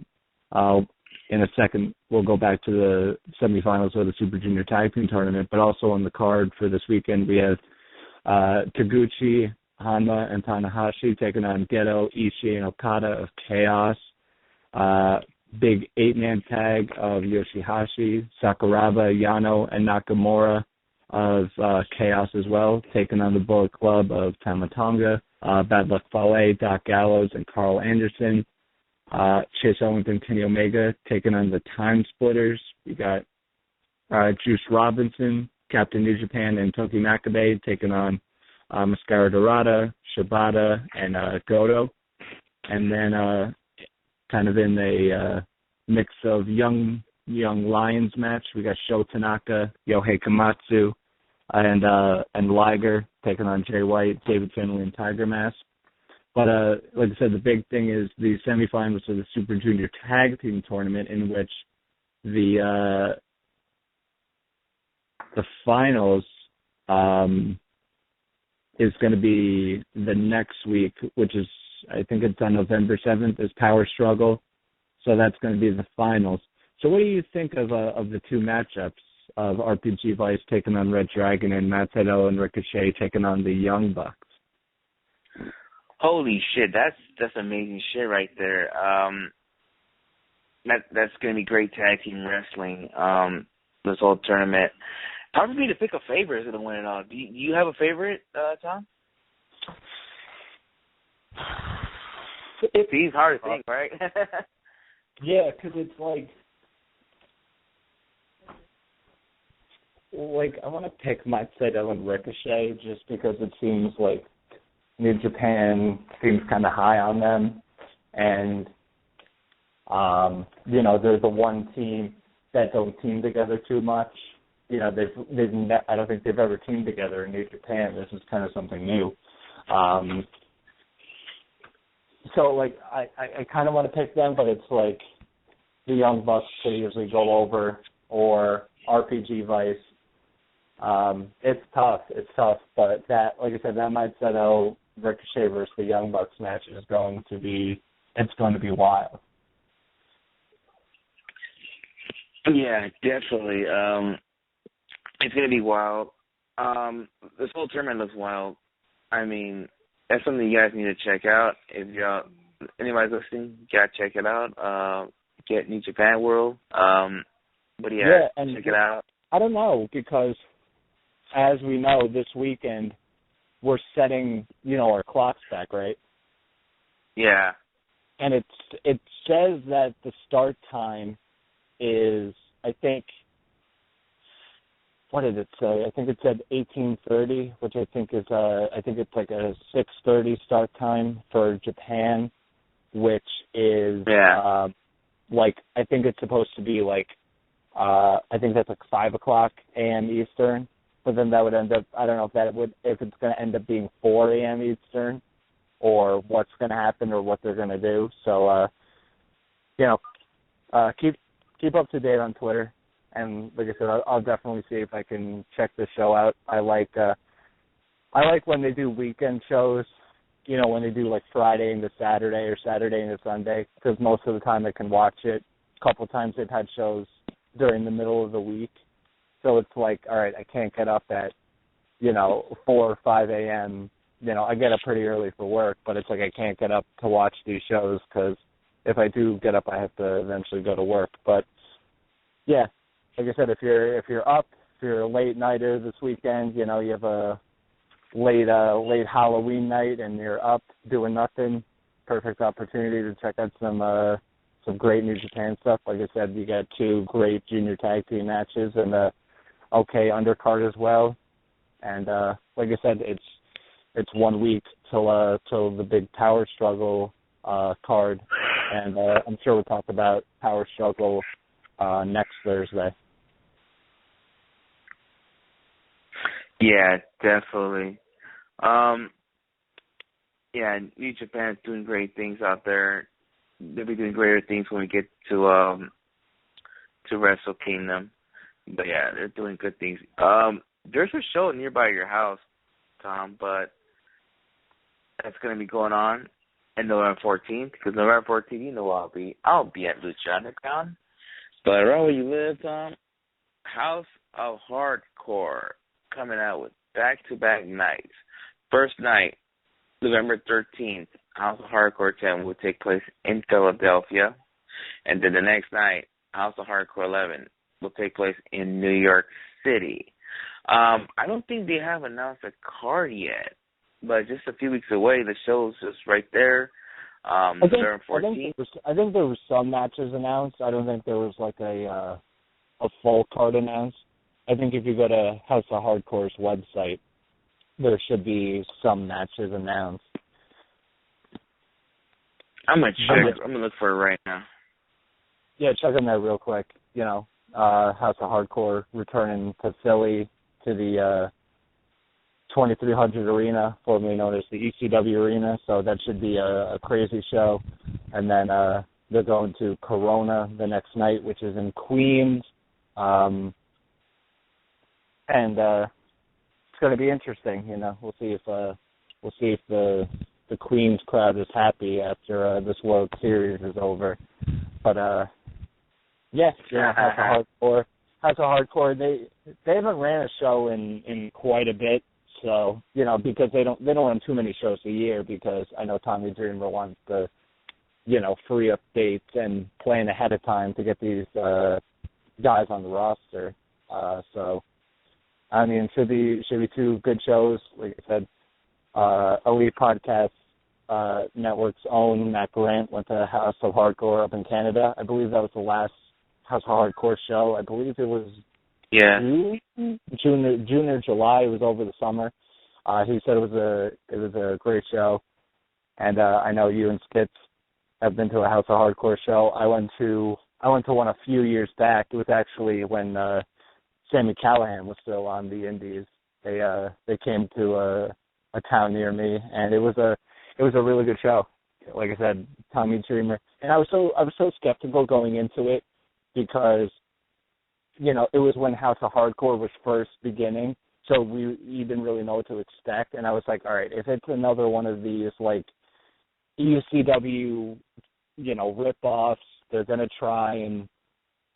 in a second, we'll go back to the semifinals of the Super Junior Tag Team Tournament, but also on the card for this weekend, we have Taguchi, Hanma, and Tanahashi taking on Geto, Ishii, and Okada of Chaos. Big 8-man tag of Yoshihashi, Sakuraba, Yano, and Nakamura of Chaos as well, taking on the Bullet Club of Tama Tonga. Bad Luck Fale, Doc Gallows, and Carl Anderson. Chase Owens and Kenny Omega taking on the Time Splitters. We got Juice Robinson, Captain New Japan, and Toki Makabe taking on Mascara Dorada, Shibata, and Goto. And then kind of in a mix of young Lions match, we got Sho Tanaka, Yohei Komatsu, and Liger taking on Jay White, David Finlay, and Tiger Mask. But like I said, the big thing is the semifinals of the Super Junior Tag Team Tournament, in which the finals is going to be the next week, which is, I think it's on November 7th, is Power Struggle. So that's going to be the finals. So what do you think of the two matchups of RPG Vice taking on Red Dragon and Matt Sydal and Ricochet taking on the Young Bucks? Holy shit, that's amazing shit right there. That's going to be great tag team wrestling, this whole tournament. Hard for me to pick a favorite to win it all. Do you have a favorite, Tom? It's hard to think, right? Yeah, because it's like I want to pick Matt Sydal and Ricochet just because it seems like New Japan seems kind of high on them, and they're the one team that don't team together too much. I don't think they've ever teamed together in New Japan. This is kind of something new. So I kind of want to pick them, but it's like the Young Bucks could usually go over, or RPG Vice. It's tough, but that, like I said, that might set out Ricochet versus the Young Bucks match is going to be wild. Yeah, definitely. It's going to be wild. This whole tournament looks wild. I mean, that's something you guys need to check out. If anybody's listening, you got to check it out. Get New Japan World. But check it out. I don't know, because as we know, this weekend we're setting, our clocks back, right? Yeah. And it says that the start time is, I think, what did it say? I think it said 18:30, which I think is I think it's like a 6:30 start time for Japan, which is I think it's supposed to be I think that's 5 o'clock a.m. Eastern, but then that would end up, I don't know if it's going to end up being 4 a.m. Eastern, or what's going to happen or what they're going to do. So, keep up to date on Twitter. And like I said, I'll definitely see if I can check the show out. I like when they do weekend shows, when they do Friday into Saturday or Saturday into Sunday, because most of the time I can watch it. A couple of times they've had shows during the middle of the week. So it's all right, I can't get up at, 4 or 5 a.m. I get up pretty early for work, but it's I can't get up to watch these shows because if I do get up, I have to eventually go to work. But, yeah, like I said, if you're up, if you're a late nighter this weekend, you have a late Halloween night and you're up doing nothing, perfect opportunity to check out some great New Japan stuff. Like I said, you got 2 great junior tag team matches and a okay undercard as well. And like I said, it's 1 week till the big Power Struggle card, and I'm sure we'll talk about Power Struggle next Thursday. Yeah, definitely. New Japan's doing great things out there. They'll be doing greater things when we get to Wrestle Kingdom. But yeah, they're doing good things. There's a show nearby your house, Tom, but that's going to be going on in November 14th, because November 14th, I'll be at Lucha Underground. But around where you live, Tom, House of Hardcore coming out with back-to-back nights. First night, November 13th, House of Hardcore 10 will take place in Philadelphia. And then the next night, House of Hardcore 11 will take place in New York City. I don't think they have announced a card yet, but just a few weeks away. The show's just right there. November 14th. I think there was some matches announced. I don't think there was like a full card announced. I think if you go to House of Hardcore's website, there should be some matches announced. I'm gonna check. I'm gonna look for it right now. Yeah, check on that real quick. You know, House of Hardcore returning to Philly to the 2300 Arena, formerly known as the ECW Arena. So that should be a crazy show. And then they're going to Corona the next night, which is in Queens. And it's going to be interesting. You know, we'll see if the Queens crowd is happy after this World Series is over. But House of Hardcore. They haven't ran a show in quite a bit. So, you know, because they don't run too many shows a year, because I know Tommy Dreamer wants the, you know, free updates and plan ahead of time to get these guys on the roster. So, I mean, should be two good shows. Like I said, Elite Podcast Network's own Matt Grant went to House of Hardcore up in Canada. I believe that was the last House of Hardcore show. I believe it was June or July. It was over the summer. He said it was a great show, and I know you and Skitz have been to a House of Hardcore show. I went to one a few years back. It was actually when Sami Callihan was still on the Indies. They came to a town near me, and it was a really good show. Like I said, Tommy Dreamer, and I was so skeptical going into it, because, you know, it was when House of Hardcore was first beginning, so you didn't really know what to expect. And I was like, all right, if it's another one of these, like, ECW, you know, rip-offs, they're going to try and,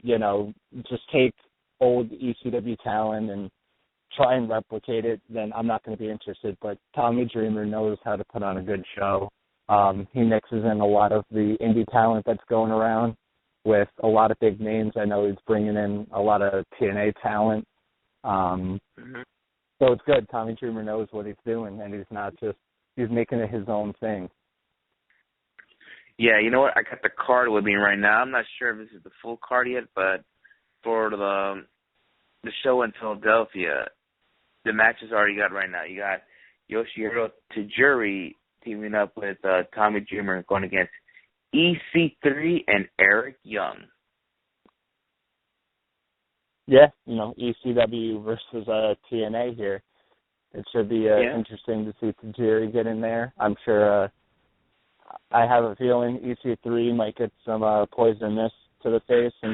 you know, just take old ECW talent and try and replicate it, then I'm not going to be interested. But Tommy Dreamer knows how to put on a good show. He mixes in a lot of the indie talent that's going around with a lot of big names. I know he's bringing in a lot of TNA talent. So it's good. Tommy Dreamer knows what he's doing, and he's making it his own thing. Yeah, you know what? I got the card with me right now. I'm not sure if this is the full card yet, but for the show in Philadelphia, the matches already got right now. You got Yoshihiro Tajiri teaming up with Tommy Dreamer, going against EC3 and Eric Young. Yeah, you know, ECW versus TNA here. It should be interesting to see Tajiri get in there. I'm sure. I have a feeling EC3 might get some poison mist to the face, and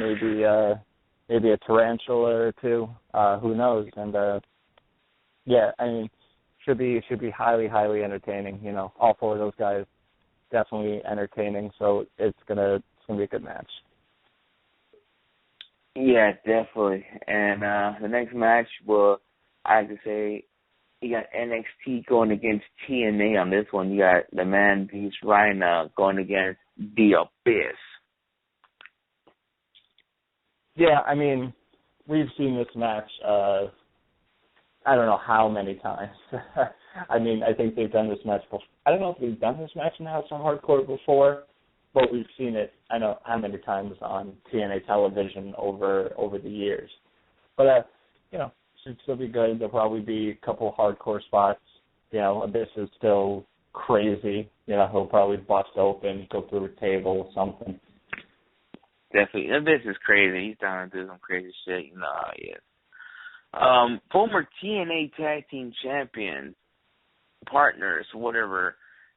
maybe a tarantula or two. Who knows? And I mean, should be highly entertaining. You know, all four of those guys definitely entertaining. So it's gonna be a good match. Yeah, definitely. And the next match, well, I have to say, you got NXT going against TNA on this one. You got the Man Beast Rhino going against The Abyss. Yeah, I mean, we've seen this match, I don't know how many times. I mean, I think they've done this match before. I don't know if we've done this match in House of Hardcore before, but we've seen it, I know how many times on TNA television over the years. But, you know, should still be good. There'll probably be a couple hardcore spots. You know, Abyss is still crazy. You know, he'll probably bust open, go through a table or something. Definitely. Abyss is crazy. He's down to do some crazy shit. You know how he is. Former TNA Tag Team Champions, partners, whatever,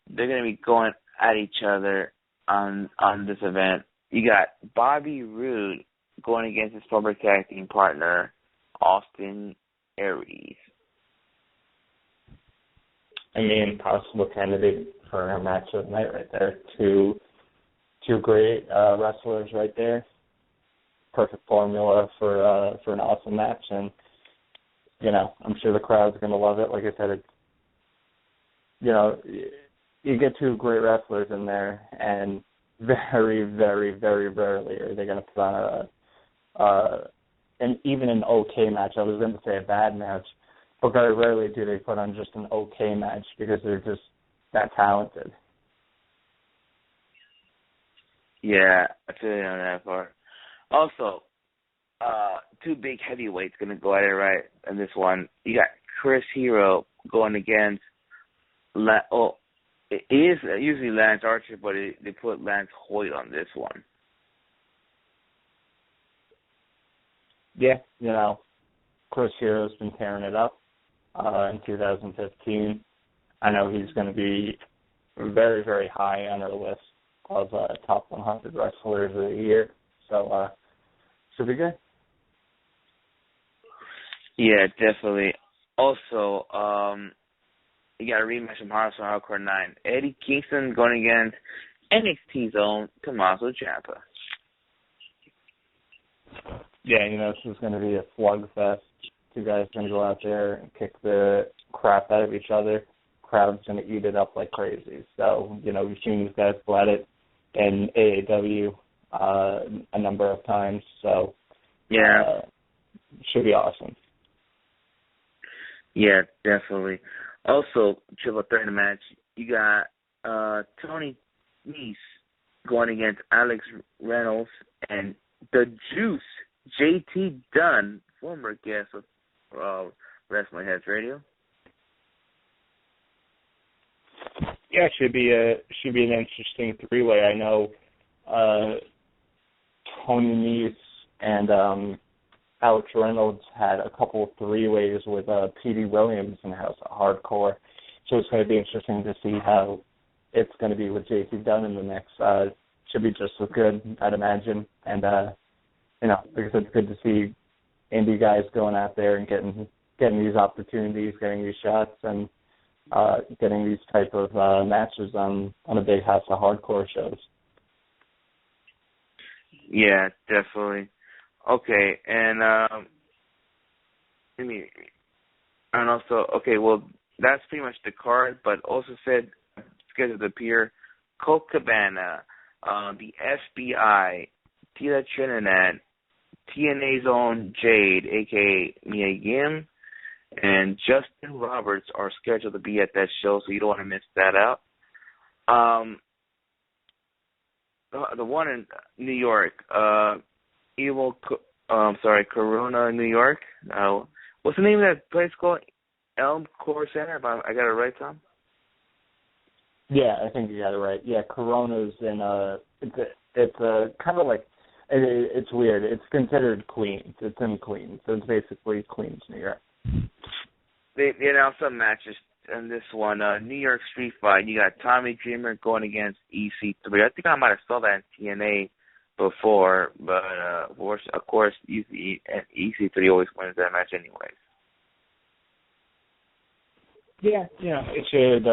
they're going to be going at each other on this event. You got Bobby Roode going against his former tag team partner, Austin Aries. I mean, possible candidate for a match of the night right there. Two great wrestlers right there. Perfect formula for an awesome match, and you know, I'm sure the crowd's going to love it. Like I said, it's, you know, you get two great wrestlers in there, and very, very, very rarely are they going to put on even an okay match. I was going to say a bad match, But very rarely do they put on just an okay match because they're just that talented. Yeah, I feel you on that part. Also, two big heavyweights going to go at it right in this one. You got Chris Hero going against, it is usually Lance Archer, but they put Lance Hoyt on this one. Yeah, Chris Hero's been tearing it up in 2015. I know he's going to be very, very high on our list of top 100 wrestlers of the year. So, should be good. Yeah, definitely. Also, you got a rematch from House of Hardcore 9. Eddie Kingston going against NXT's own Tommaso Ciampa. Yeah, this is going to be a slugfest. Two guys going to go out there and kick the crap out of each other. Crowd's going to eat it up like crazy. So, we've seen these guys go at it in AAW a number of times. So, yeah, should be awesome. Yeah, definitely. Also, triple threat match, you got Tony Nese going against Alex Reynolds and the Juice, JT Dunn, former guest of Wrestling Heads Radio. Yeah, should be an interesting three-way. I know Tony Nese and Alex Reynolds had a couple of three-ways with P.D. Williams in House of Hardcore, so it's going to be interesting to see how it's going to be with J.T. Dunn in the mix. Should be just as good, I'd imagine, and because it's good to see indie guys going out there and getting these opportunities, getting these shots, and getting these type of matches on a big House of Hardcore shows. Yeah, definitely. Okay, and well, that's pretty much the card, but also said scheduled to appear Colt Cabana, the FBI, Tila Trinidad, TNA's own Jade, a.k.a. Mia Yim, and Justin Roberts are scheduled to be at that show, so you don't want to miss that out. The one in New York, Corona, New York. What's the name of that place called? Elm Core Center, if I got it right, Tom? Yeah, I think you got it right. Yeah, Corona's in it's kind of like, it's weird. It's considered Queens. It's in Queens. So it's basically Queens, New York. They announced some matches in this one. New York Street Fight. You got Tommy Dreamer going against EC3. I think I might have saw that in TNA before, but of course, EC3 always wins that match anyways. Yeah, it should.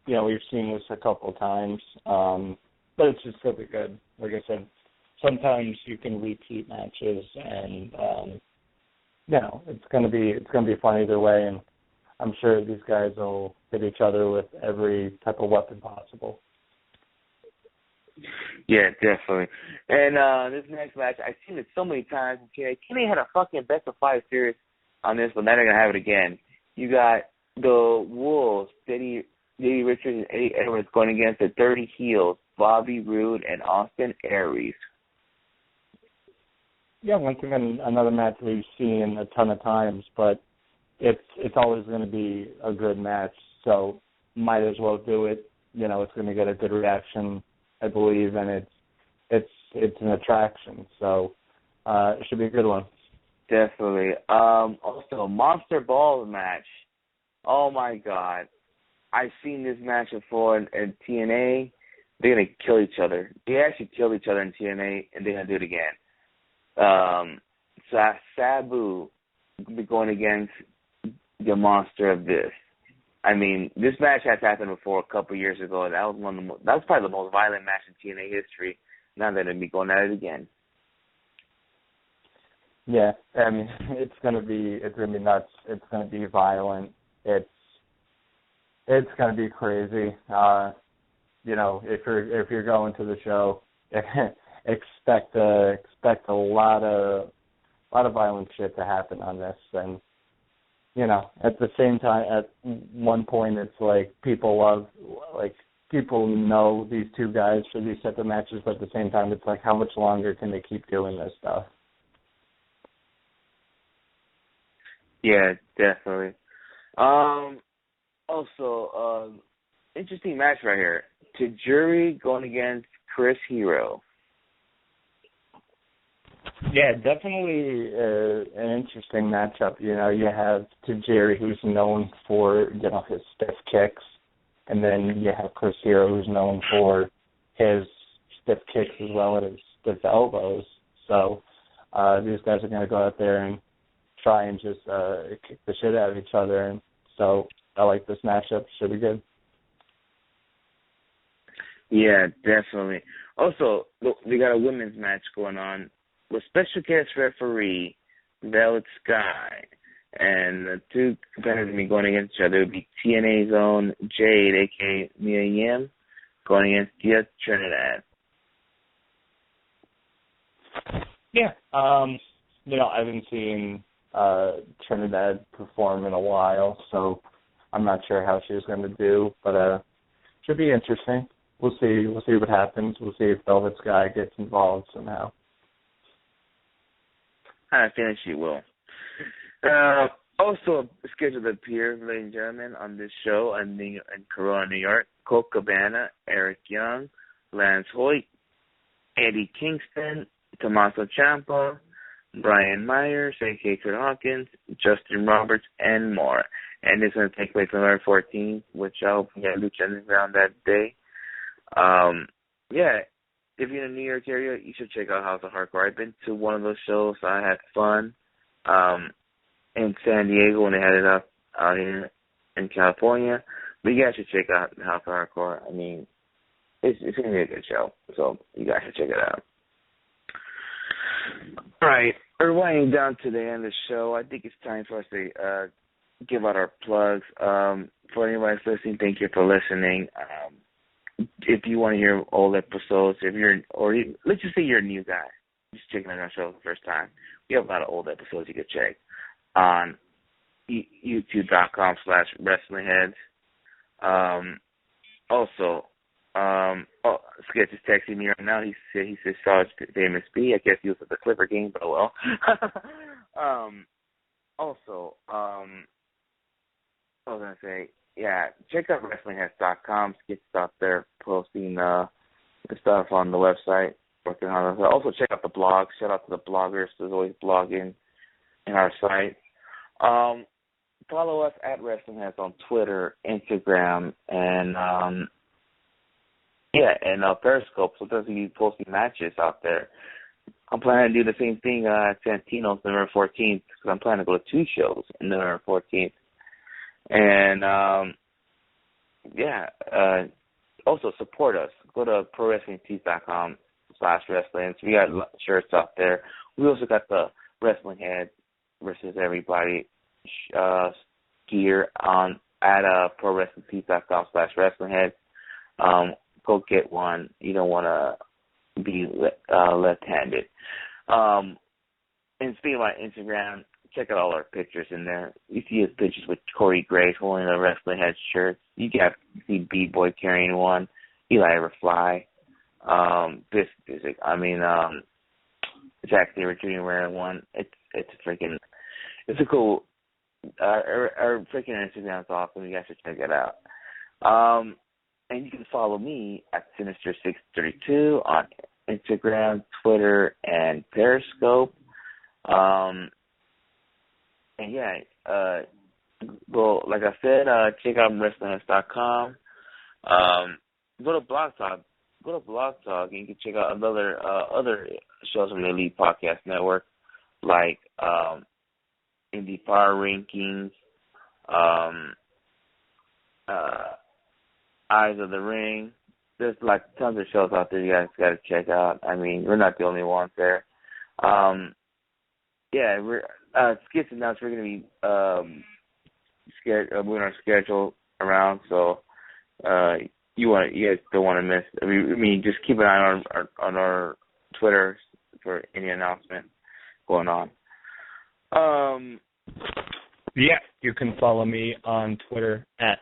We've seen this a couple of times, but it's just going to be good. Like I said, sometimes you can repeat matches, and it's going to be fun either way. And I'm sure these guys will hit each other with every type of weapon possible. Yeah, definitely. And this next match, I've seen it so many times. Kenny had a fucking best of 5 series on this, but now they're gonna have it again. You got the Wolves, Eddie Richards and Eddie Edwards going against the Dirty Heels, Bobby Roode and Austin Aries. Yeah, once again, another match we've seen a ton of times, but it's always going to be a good match, so might as well do it. It's going to get a good reaction, I believe, and it's an attraction, so it should be a good one. Definitely. Also, Monster Ball match. Oh my God, I've seen this match before in TNA. They're gonna kill each other. They actually killed each other in TNA, and they're gonna do it again. Sabu will be going against the Monster Abyss. I mean, this match has happened before a couple of years ago. That was probably the most violent match in TNA history. Now they're gonna be going at it again. Yeah, I mean, it's gonna be nuts. It's gonna be violent. It's gonna be crazy. If you're going to the show, expect a lot of violent shit to happen on this, and at the same time, at one point, it's like people know these two guys for these type of matches, but at the same time, it's like, how much longer can they keep doing this stuff? Yeah, definitely. Also, interesting match right here. Tajiri going against Chris Hero. Yeah, definitely an interesting matchup. You have Tajiri, who's known for, his stiff kicks, and then you have Chris Hero, who's known for his stiff kicks as well as his stiff elbows. So these guys are going to go out there and try and just kick the shit out of each other. And so I like this matchup. Should be good. Yeah, definitely. Also, we got a women's match going on with special guest referee Velvet Sky. And the two competitors will be going against each other. It would be TNA's own Jade, a.k.a. Mia Yim, going against Dia Trinidad. Yeah. I haven't seen Trinidad perform in a while, so I'm not sure how she's going to do, but should be interesting. We'll see what happens. We'll see if Velvet Sky gets involved somehow. I think she will. Also scheduled to appear, ladies and gentlemen, on this show in Corona, New York, Colt Cabana, Eric Young, Lance Hoyt, Eddie Kingston, Tommaso Ciampa, Brian Myers, a.k.a. Kurt Hawkins, Justin Roberts, and more. And this is going to take place on November 14th, which I hope we get Lucha Underground that day. If you're in the New York area, you should check out House of Hardcore. I've been to one of those shows. I had fun in San Diego when they had it up out here in California. But you guys should check out House of Hardcore. I mean, it's going to be a good show, so you guys should check it out. All right, we're winding down to the end of the show. I think it's time for us to give out our plugs. For anybody that's listening, thank you for listening. If you want to hear old episodes, let's just say you're a new guy, just checking out our show for the first time, we have a lot of old episodes you can check on youtube.com/wrestlingheads. Sketch is texting me right now. He says saw his famous B. I guess he was at the Clipper game, but well. I was gonna say, check out WrestlingHeads.com. Sketch is out there posting the stuff on the website. Working on it. Also check out the blog. Shout out to the bloggers. There's always blogging in our site. Follow us at WrestlingHeads on Twitter, Instagram, and Periscope. So there's going to be posting matches out there. I'm planning to do the same thing at Santino's November 14th because I'm planning to go to 2 shows on November 14th. And, also support us. Go to ProWrestlingTees.com/wrestling. We got shirts out there. We also got the Wrestling Head versus Everybody gear on at ProWrestlingTees.com/wrestlinghead. Go get one. You don't want to be left-handed. And speaking about Instagram, check out all our pictures in there. You see his pictures with Corey Graves holding a Wrestling Head shirt. You see B-Boy carrying one. Eli Everfly. Biff Busick. Jack Sabre Jr. wearing one. It's a cool. Our freaking Instagram's awesome. You guys should check it out. And you can follow me at Sinister632 on Instagram, Twitter, and Periscope. Like I said, check out WrestlingHeads.com. Go to Blog Talk. And you can check out other shows from the Elite Podcast Network, like Indie Power Rankings, Eyes of the Ring. There's tons of shows out there you guys got to check out. We're not the only ones there. We're Skits announced we're going to be moving our schedule around, so you guys don't want to miss. Just keep an eye on our Twitter for any announcement going on. Yeah, you can follow me on Twitter at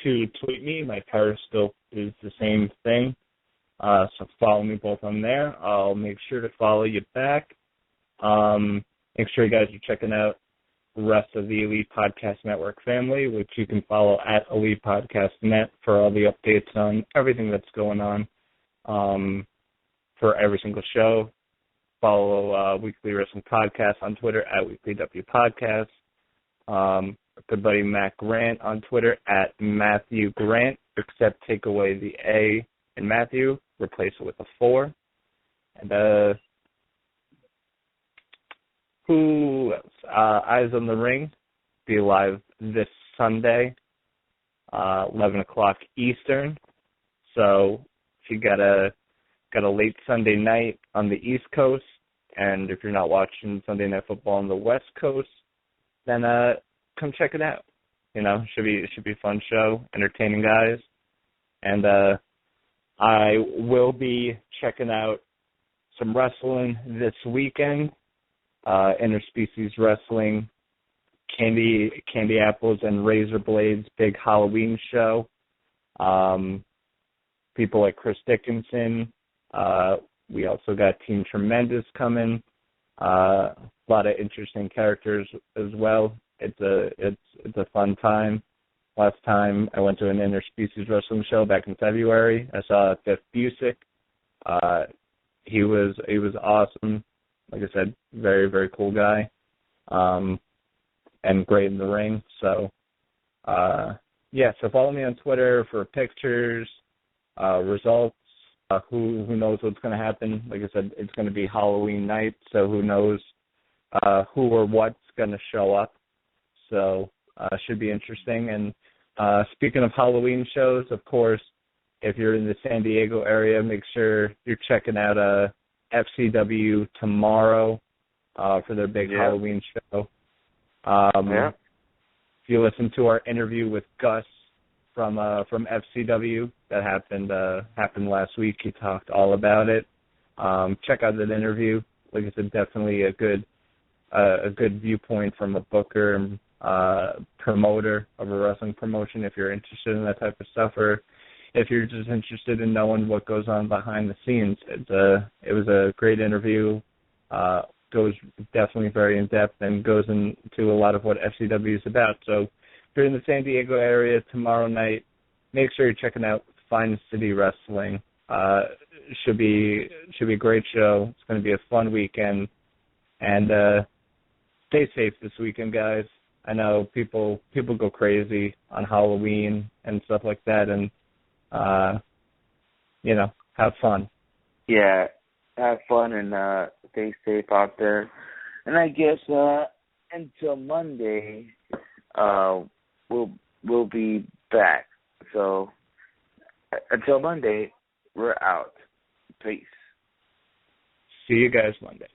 @2tweetme. My Periscope is the same thing. So follow me both on there. I'll make sure to follow you back. Make sure you guys are checking out the rest of the Elite Podcast Network family, which you can follow at Elite Podcast Net for all the updates on everything that's going on for every single show. Follow Weekly Wrestling Podcast on Twitter at WeeklyW Podcast. Good buddy Matt Grant on Twitter at Matthew Grant, except take away the A in Matthew, replace it with a 4. And who else? Eyes on the Ring, be live this Sunday, 11 o'clock Eastern. So if you got a late Sunday night on the East Coast, and if you're not watching Sunday Night Football on the West Coast, then come check it out. You know, should be a fun show, entertaining guys. And I will be checking out some wrestling this weekend. Interspecies Wrestling, Candy Apples and Razor Blades big Halloween show. People like Chris Dickinson. We also got Team Tremendous coming. A lot of interesting characters as well. It's a fun time. Last time I went to an Interspecies Wrestling show back in February, I saw Biff Busick. He was awesome. Like I said, very, very cool guy, and great in the ring. So, so follow me on Twitter for pictures, results. Who knows what's going to happen? Like I said, it's going to be Halloween night, so who knows who or what's going to show up. So, should be interesting. And speaking of Halloween shows, of course, if you're in the San Diego area, make sure you're checking out FCW tomorrow for their big Halloween show. If you listen to our interview with Gus from FCW that happened last week, he talked all about it. Check out that interview. Like I said, definitely a good viewpoint from a booker and promoter of a wrestling promotion if you're interested in that type of stuff, or if you're just interested in knowing what goes on behind the scenes. It was a great interview, goes definitely very in-depth and goes into a lot of what FCW is about. So if you're in the San Diego area tomorrow night, make sure you're checking out Fine City Wrestling. Should be a great show. It's going to be a fun weekend. And stay safe this weekend, guys. I know people go crazy on Halloween and stuff like that, and have fun. Yeah, have fun and stay safe out there. And I guess until Monday, we'll be back. So until Monday, we're out. Peace. See you guys Monday.